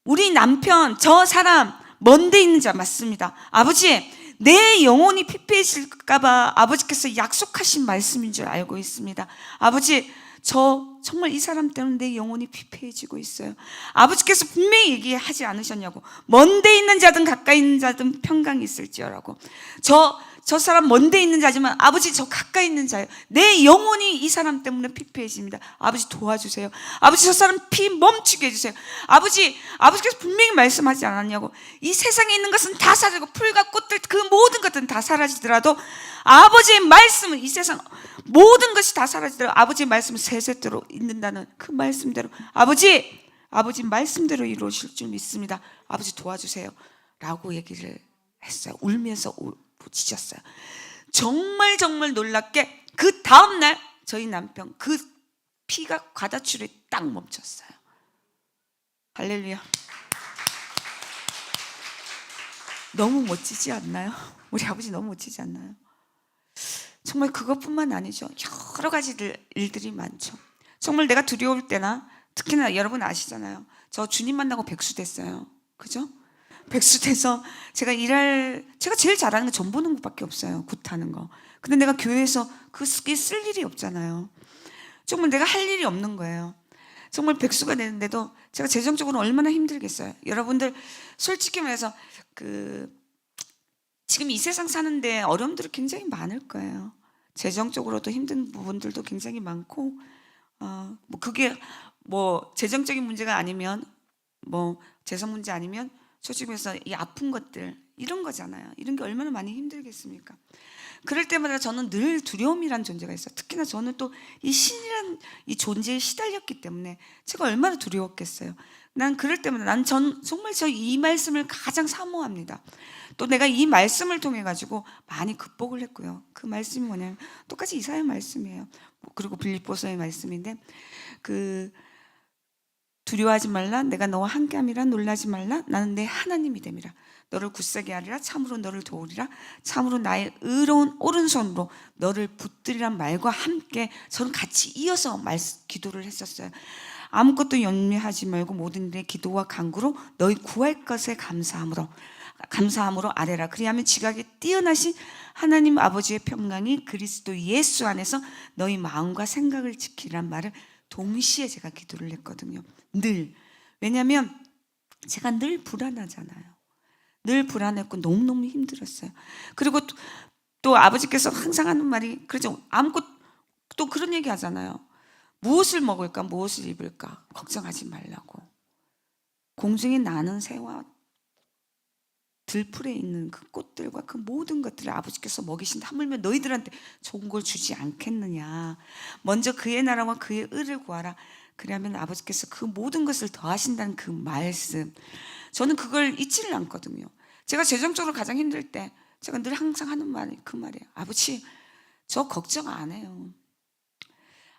우리 남편, 저 사람 먼데 있는 자 맞습니다. 아버지, 내 영혼이 피폐해질까봐 아버지께서 약속하신 말씀인 줄 알고 있습니다. 아버지, 저 정말 이 사람 때문에 내 영혼이 피폐해지고 있어요. 아버지께서 분명히 얘기하지 않으셨냐고. 먼데 있는 자든 가까이 있는 자든 평강이 있을지어라고. 저 사람 먼데 있는 자지만 아버지 저 가까이 있는 자예요. 내 영혼이 이 사람 때문에 피폐해집니다. 아버지 도와주세요. 아버지 저 사람 피 멈추게 해주세요. 아버지께서 분명히 말씀하지 않았냐고. 이 세상에 있는 것은 다 사라지고 풀과 꽃들 그 모든 것들은 다 사라지더라도 아버지의 말씀은 이 세상 모든 것이 다 사라지더라도 아버지의 말씀은 세세토록 있는다는 그 말씀대로 아버지 말씀대로 이루어질 줄 믿습니다. 아버지 도와주세요 라고 얘기를 했어요. 울면서 부딪혔어요. 정말 놀랍게 그 다음날 저희 남편 그 피가 과다출혈이 딱 멈췄어요. 할렐루야. 너무 멋지지 않나요? 우리 아버지 너무 멋지지 않나요? 정말 그것뿐만 아니죠. 여러 가지 일들이 많죠. 정말 내가 두려울 때나 특히나 여러분 아시잖아요. 저 주님 만나고 백수 됐어요. 그죠? 백수 돼서 제가 제일 잘하는 게 전 보는 것밖에 없어요. 굿하는 거. 근데 내가 교회에서 그게 쓸 일이 없잖아요. 정말 내가 할 일이 없는 거예요. 정말 백수가 되는데도 제가 재정적으로 얼마나 힘들겠어요. 여러분들 솔직히 말해서 지금 이 세상 사는데 어려움들이 굉장히 많을 거예요. 재정적으로도 힘든 부분들도 굉장히 많고 그게 재정적인 문제가 아니면 재성 문제 아니면 솔직히 말해서 이 아픈 것들 이런 거잖아요. 이런 게 얼마나 많이 힘들겠습니까? 그럴 때마다 저는 늘 두려움이란 존재가 있어요. 특히나 저는 또 이 신이란 이 존재에 시달렸기 때문에 제가 얼마나 두려웠겠어요. 난 그럴 때마다 정말 저 이 말씀을 가장 사모합니다. 또 내가 이 말씀을 통해 가지고 많이 극복을 했고요. 그 말씀이 뭐냐면 똑같이 이사야 말씀이에요. 그리고 빌립보서의 말씀인데 그 두려워하지 말라. 내가 너와 함께함이라. 놀라지 말라. 나는 내 하나님이 됨이라. 너를 굳세게 하리라. 참으로 너를 도우리라. 참으로 나의 의로운 오른손으로 너를 붙들이란 말과 함께 저는 같이 이어서 기도를 했었어요. 아무것도 염려하지 말고 모든 일에 기도와 간구로 너희 구할 것에 감사함으로 아뢰라. 그리하면 지각에 뛰어나신 하나님 아버지의 평강이 그리스도 예수 안에서 너희 마음과 생각을 지키란 말을 동시에 제가 기도를 했거든요. 늘. 왜냐하면 제가 늘 불안하잖아요. 늘 불안했고 너무너무 힘들었어요. 그리고 또 아버지께서 항상 하는 말이 그렇죠. 또 그런 얘기 하잖아요. 무엇을 먹을까 무엇을 입을까 걱정하지 말라고. 공중에 나는 새와 들풀에 있는 그 꽃들과 그 모든 것들을 아버지께서 먹이신다. 하물며 너희들한테 좋은 걸 주지 않겠느냐. 먼저 그의 나라와 그의 의를 구하라. 그러면 아버지께서 그 모든 것을 더하신다는 그 말씀. 저는 그걸 잊지를 않거든요. 제가 재정적으로 가장 힘들 때 제가 늘 항상 하는 말이 그 말이에요. 아버지, 저 걱정 안 해요.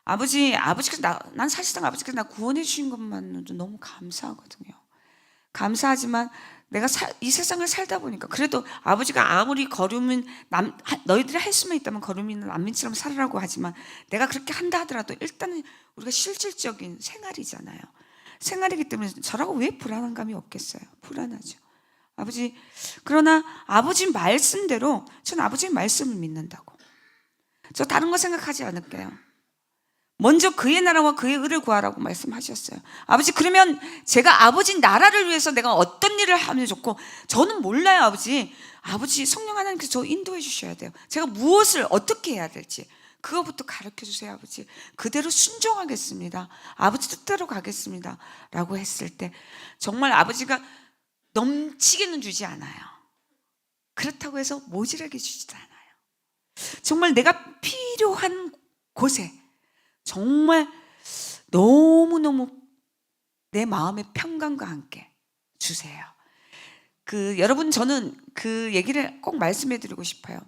아버지께서 난 사실상 아버지께서 나 구원해 주신 것만으로도 너무 감사하거든요. 감사하지만 내가 이 세상을 살다 보니까 그래도 아버지가 아무리 거류민 너희들이 할 수만 있다면 거류민 난민처럼 살으라고 하지만 내가 그렇게 한다 하더라도 일단은 우리가 실질적인 생활이잖아요. 생활이기 때문에 저라고 왜 불안한 감이 없겠어요? 불안하죠. 아버지, 그러나 아버지 말씀대로 전 아버지의 말씀을 믿는다고. 저 다른 거 생각하지 않을게요. 먼저 그의 나라와 그의 의를 구하라고 말씀하셨어요. 아버지, 그러면 제가 아버지 나라를 위해서 내가 어떤 일을 하면 좋고, 저는 몰라요. 아버지 성령 하나님께서 저 인도해 주셔야 돼요. 제가 무엇을 어떻게 해야 될지 그거부터 가르쳐 주세요. 아버지, 그대로 순종하겠습니다. 아버지 뜻대로 가겠습니다 라고 했을 때 정말 아버지가 넘치게는 주지 않아요. 그렇다고 해서 모자라게 주지도 않아요. 정말 내가 필요한 곳에 정말 너무너무 내 마음의 평강과 함께 주세요. 여러분, 저는 그 얘기를 꼭 말씀해 드리고 싶어요.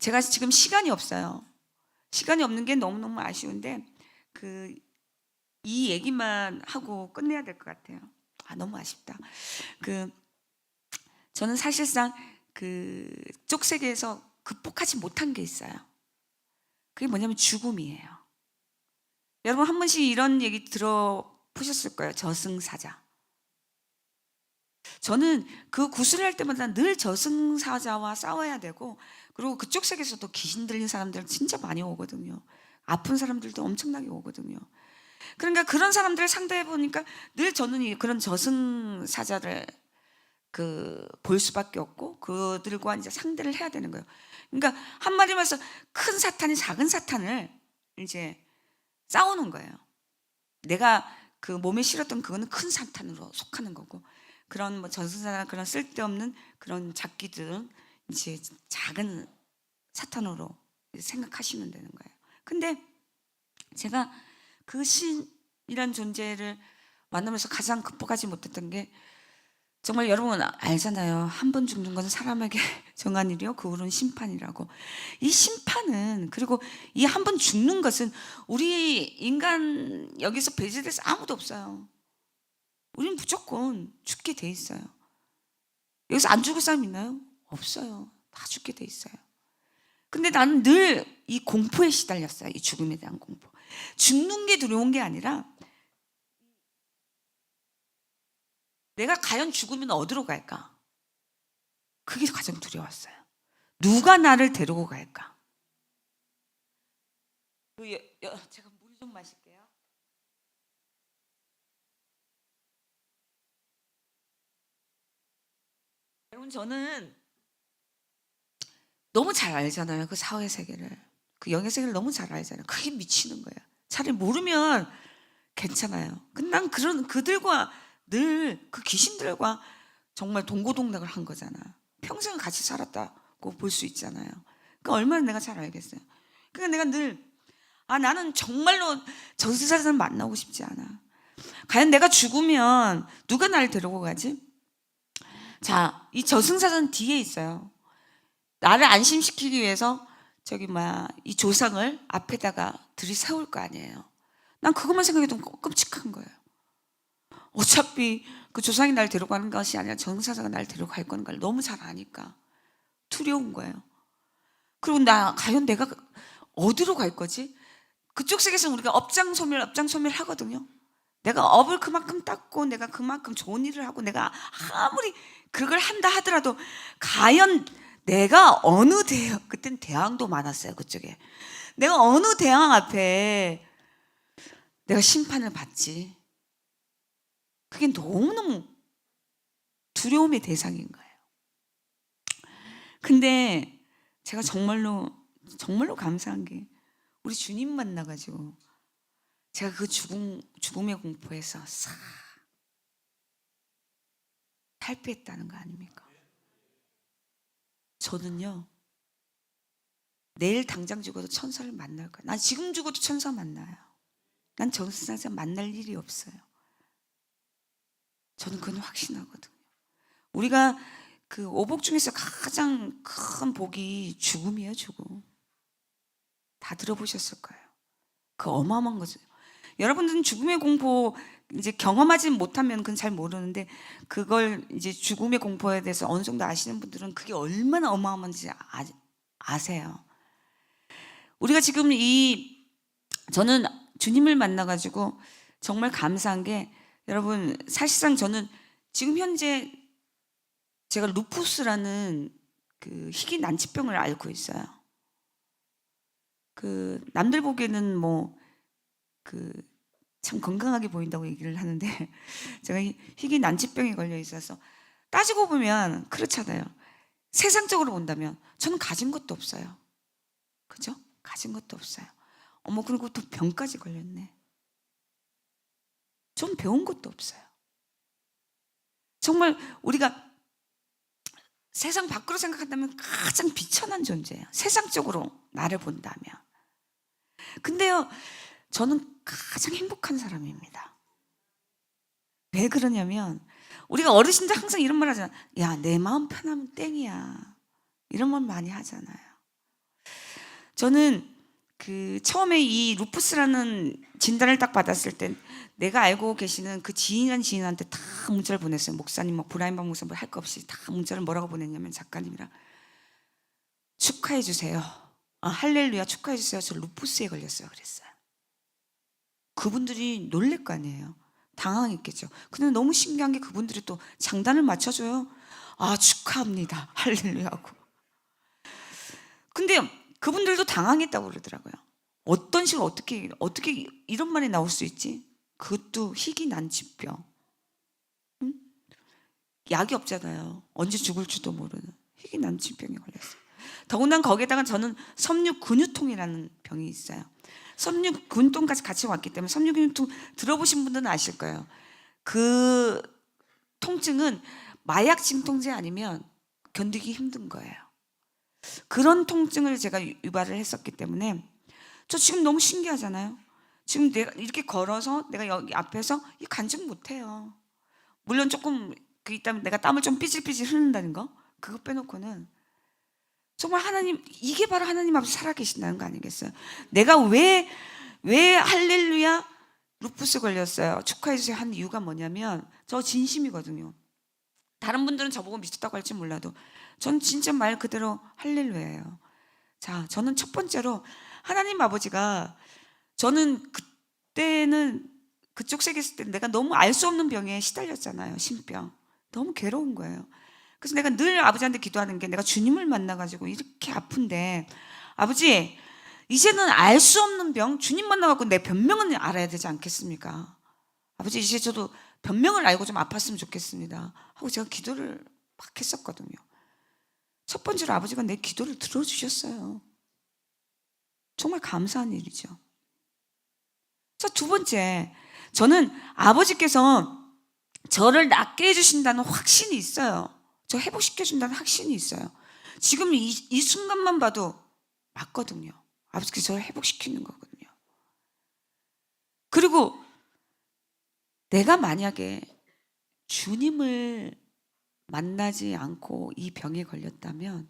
제가 지금 시간이 없어요. 시간이 없는 게 너무너무 아쉬운데 이 얘기만 하고 끝내야 될 것 같아요. 너무 아쉽다. 저는 사실상 쪽 세계에서 극복하지 못한 게 있어요. 그게 뭐냐면 죽음이에요. 여러분 한 번씩 이런 얘기 들어보셨을 거예요. 저승사자. 저는 그 구슬을 할 때마다 늘 저승사자와 싸워야 되고, 그리고 그쪽 세계에서도 귀신 들린 사람들 진짜 많이 오거든요. 아픈 사람들도 엄청나게 오거든요. 그러니까 그런 사람들을 상대해 보니까 늘 저는 그런 저승사자를 볼 수밖에 없고 그들과 이제 상대를 해야 되는 거예요. 그러니까 한마디로 해서 큰 사탄이 작은 사탄을 이제 싸우는 거예요. 내가 몸에 실었던 그거는 큰 사탄으로 속하는 거고, 그런 저승사나 그런 쓸데없는 그런 잡기들은 이제 작은 사탄으로 생각하시면 되는 거예요. 근데 제가 그 신이란 존재를 만나면서 가장 극복하지 못했던 게, 정말 여러분 알잖아요. 한 번 죽는 것은 사람에게 정한 일이요 그 후로는 심판이라고. 이 심판은, 그리고 이 한 번 죽는 것은 우리 인간 여기서 배제돼서 아무도 없어요. 우리는 무조건 죽게 돼 있어요. 여기서 안 죽을 사람 있나요? 없어요. 다 죽게 돼 있어요. 근데 나는 늘 이 공포에 시달렸어요. 이 죽음에 대한 공포. 죽는 게 두려운 게 아니라 내가 과연 죽으면 어디로 갈까? 그게 가장 두려웠어요. 누가 나를 데리고 갈까? 제가 물 좀 마실게요. 여러분, 저는 너무 잘 알잖아요. 그 사회 세계를. 그 영의 세계를 너무 잘 알잖아요. 그게 미치는 거예요. 차라리 모르면 괜찮아요. 근데 난 그들과 늘 그 귀신들과 정말 동고동락을 한 거잖아. 평생 같이 살았다고 볼 수 있잖아요. 그러니까 얼마나 내가 잘 알겠어요. 그러니까 내가 늘 나는 정말로 저승사자를 만나고 싶지 않아. 과연 내가 죽으면 누가 나를 데리고 가지? 자, 이 저승사자는 뒤에 있어요. 나를 안심시키기 위해서 이 조상을 앞에다가 들이세울 거 아니에요. 난 그것만 생각해도 끔찍한 거예요. 어차피 그 조상이 날 데려가는 것이 아니라 저승사자가 날 데려갈 거는 걸 너무 잘 아니까 두려운 거예요. 그리고 과연 내가 어디로 갈 거지? 그쪽 세계에서는 우리가 업장소멸 하거든요. 내가 업을 그만큼 닦고 내가 그만큼 좋은 일을 하고 내가 아무리 그걸 한다 하더라도 과연 내가 어느 대왕, 그땐 대왕도 많았어요, 그쪽에. 내가 어느 대왕 앞에 내가 심판을 받지? 그게 너무너무 두려움의 대상인 거예요. 근데 제가 정말로 감사한 게 우리 주님 만나가지고 제가 그 죽음의 공포에서 싹 탈피했다는 거 아닙니까? 저는요, 내일 당장 죽어도 천사를 만날 거예요. 난 지금 죽어도 천사 만나요. 난 저승사자 만날 일이 없어요. 저는 그건 확신하거든요. 우리가 그 오복 중에서 가장 큰 복이 죽음이에요, 죽음. 다 들어보셨을 거예요. 그 어마어마한 거죠. 여러분들은 죽음의 공포 이제 경험하지 못하면 그건 잘 모르는데 그걸 이제 죽음의 공포에 대해서 어느 정도 아시는 분들은 그게 얼마나 어마어마한지 아세요. 우리가 지금 저는 주님을 만나가지고 정말 감사한 게 여러분 사실상 저는 지금 현재 제가 루푸스라는 그 희귀 난치병을 앓고 있어요. 그 남들 보기에는 참 건강하게 보인다고 얘기를 하는데 제가 희귀 난치병에 걸려 있어서 따지고 보면 그렇잖아요. 세상적으로 본다면 저는 가진 것도 없어요. 그죠? 가진 것도 없어요. 그리고 또 병까지 걸렸네. 전 배운 것도 없어요. 정말 우리가 세상 밖으로 생각한다면 가장 비천한 존재예요. 세상적으로 나를 본다면. 근데요, 저는 가장 행복한 사람입니다. 왜 그러냐면 우리가 어르신들 항상 이런 말 하잖아요. 야, 내 마음 편하면 땡이야. 이런 말 많이 하잖아요. 저는 처음에 이 루푸스라는 진단을 딱 받았을 때 내가 알고 계시는 그 지인한테 다 문자를 보냈어요. 목사님, 브라인박 목사 할 거 없이 다 문자를 뭐라고 보냈냐면 작가님이랑 축하해 주세요. 할렐루야 축하해 주세요. 저 루푸스에 걸렸어요. 그랬어요. 그분들이 놀랄 거 아니에요. 당황했겠죠. 근데 너무 신기한 게 그분들이 또 장단을 맞춰줘요. 축하합니다. 할렐루야 하고. 근데 그분들도 당황했다고 그러더라고요. 어떤 식으로 어떻게 이런 말이 나올 수 있지? 그것도 희귀 난치병. 응? 약이 없잖아요. 언제 죽을지도 모르는 희귀 난치병에 걸렸어요. 더군다나 거기에다가 저는 섬유근유통이라는 병이 있어요. 섬유근통까지 같이 왔기 때문에 섬유근유통 들어보신 분들은 아실 거예요. 그 통증은 마약 진통제 아니면 견디기 힘든 거예요. 그런 통증을 제가 유발을 했었기 때문에 저 지금 너무 신기하잖아요. 지금 내가 이렇게 걸어서 내가 여기 앞에서 간증 못해요. 물론 조금 있다면 내가 땀을 좀 삐질삐질 흐른다는 거 그거 빼놓고는 정말 이게 바로 하나님 앞에 살아계신다는 거 아니겠어요? 내가 왜 할렐루야 루푸스 걸렸어요 축하해주세요 한 이유가 뭐냐면 저 진심이거든요. 다른 분들은 저보고 미쳤다고 할지 몰라도 전 진짜 말 그대로 할렐루야예요. 자, 저는 첫 번째로 하나님 아버지가 저는 그때는 그쪽 세계 있을 때 내가 너무 알 수 없는 병에 시달렸잖아요. 신병. 너무 괴로운 거예요. 그래서 내가 늘 아버지한테 기도하는 게 내가 주님을 만나가지고 이렇게 아픈데 아버지 이제는 알 수 없는 병 주님 만나갖고 내 변명은 알아야 되지 않겠습니까? 아버지 이제 저도 변명을 알고 좀 아팠으면 좋겠습니다 하고 제가 기도를 막 했었거든요. 첫 번째로 아버지가 내 기도를 들어주셨어요. 정말 감사한 일이죠. 자, 두 번째, 저는 아버지께서 저를 낫게 해주신다는 확신이 있어요. 저 회복시켜준다는 확신이 있어요. 지금 이 순간만 봐도 맞거든요. 아버지께서 저를 회복시키는 거거든요. 그리고 내가 만약에 주님을 만나지 않고 이 병에 걸렸다면,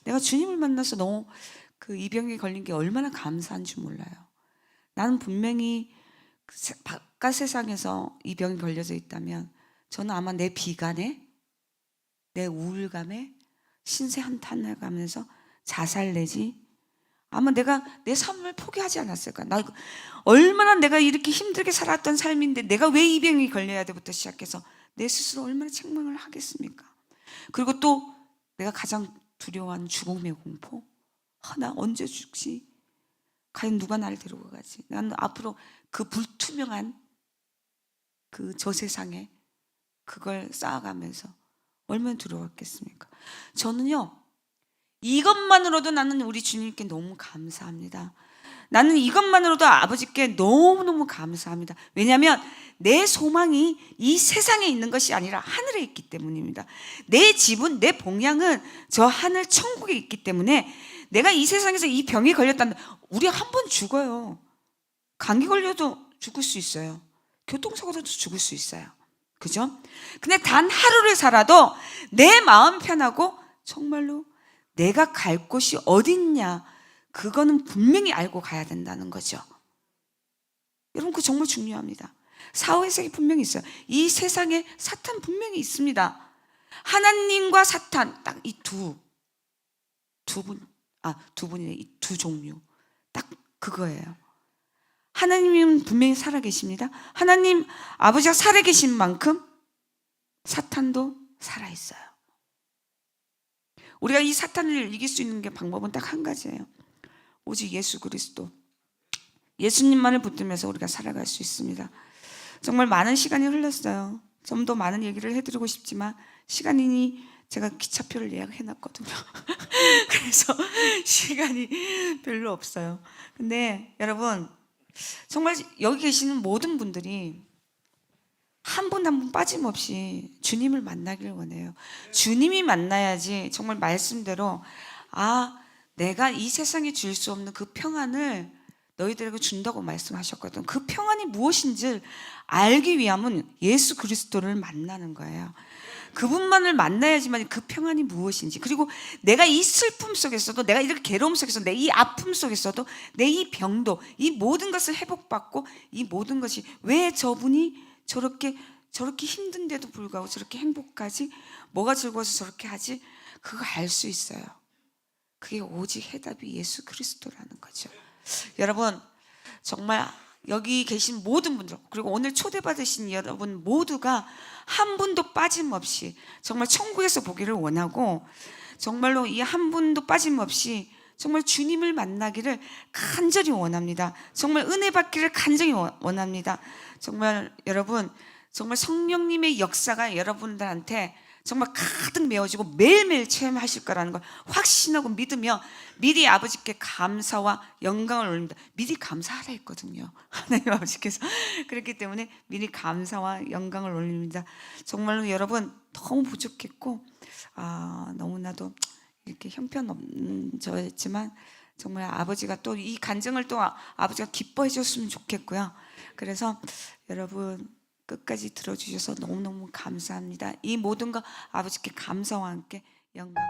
내가 주님을 만나서 너무 이 병에 걸린 게 얼마나 감사한 줄 몰라요. 나는 분명히 바깥 세상에서 이 병에 걸려져 있다면 저는 아마 내 비관에, 내 우울감에 신세 한탄을 가면서 자살 내지, 아마 내가 내 삶을 포기하지 않았을까. 얼마나 내가 이렇게 힘들게 살았던 삶인데 내가 왜 이 병이 걸려야 돼부터 시작해서 내 스스로 얼마나 책망을 하겠습니까? 그리고 또 내가 가장 두려워하는 죽음의 공포. 나 언제 죽지? 과연 누가 나를 데리고 가지? 나는 앞으로 그 불투명한 저 세상에 그걸 쌓아가면서 얼마나 두려웠겠습니까? 저는요, 이것만으로도 나는 우리 주님께 너무 감사합니다. 나는 이것만으로도 아버지께 너무너무 감사합니다. 왜냐하면 내 소망이 이 세상에 있는 것이 아니라 하늘에 있기 때문입니다. 내 집은, 내 봉양은 저 하늘 천국에 있기 때문에 내가 이 세상에서 이 병에 걸렸다면, 우리 한 번 죽어요. 감기 걸려도 죽을 수 있어요. 교통사고도 죽을 수 있어요. 그죠? 근데 단 하루를 살아도 내 마음 편하고 정말로 내가 갈 곳이 어딨냐, 그거는 분명히 알고 가야 된다는 거죠. 여러분, 그거 정말 중요합니다. 사후회색이 분명히 있어요. 이 세상에 사탄 분명히 있습니다. 하나님과 사탄, 딱 이 두 분이네. 이 두 종류. 딱 그거예요. 하나님은 분명히 살아계십니다. 하나님 아버지가 살아계신 만큼 사탄도 살아있어요. 우리가 이 사탄을 이길 수 있는 방법은 딱 한 가지예요. 오직 예수 그리스도, 예수님만을 붙들면서 우리가 살아갈 수 있습니다. 정말 많은 시간이 흘렀어요. 좀 더 많은 얘기를 해드리고 싶지만 시간이, 제가 기차표를 예약해놨거든요. 그래서 시간이 별로 없어요. 근데 여러분, 정말 여기 계시는 모든 분들이 한 분 한 분 빠짐없이 주님을 만나기를 원해요. 주님이 만나야지 정말 말씀대로, 내가 이 세상에 줄 수 없는 그 평안을 너희들에게 준다고 말씀하셨거든. 그 평안이 무엇인지 알기 위함은 예수 그리스도를 만나는 거예요. 그분만을 만나야지만 그 평안이 무엇인지, 그리고 내가 이 슬픔 속에서도, 내가 이렇게 괴로움 속에서, 내 이 아픔 속에서도, 내 이 병도, 이 모든 것을 회복받고, 이 모든 것이 왜 저분이 저렇게 힘든데도 불구하고 저렇게 행복하지? 뭐가 즐거워서 저렇게 하지? 그거 알 수 있어요. 그게 오직 해답이 예수 그리스도라는 거죠. 여러분, 정말 여기 계신 모든 분들, 그리고 오늘 초대받으신 여러분 모두가 한 분도 빠짐없이 정말 천국에서 보기를 원하고, 정말로 이 한 분도 빠짐없이 정말 주님을 만나기를 간절히 원합니다. 정말 은혜 받기를 간절히 원합니다. 정말 여러분, 정말 성령님의 역사가 여러분들한테 정말 가득 메워지고 매일매일 체험하실 거라는 걸 확신하고 믿으며 미리 아버지께 감사와 영광을 올립니다. 미리 감사하라 했거든요, 하나님 아버지께서. 그렇기 때문에 미리 감사와 영광을 올립니다. 정말로 여러분, 너무 부족했고 너무나도 이렇게 형편없는 저였지만 정말 아버지가 또 이 간증을 또 아버지가 기뻐해 줬으면 좋겠고요. 그래서 여러분, 끝까지 들어주셔서 너무너무 감사합니다. 이 모든 거 아버지께 감사와 함께 영광을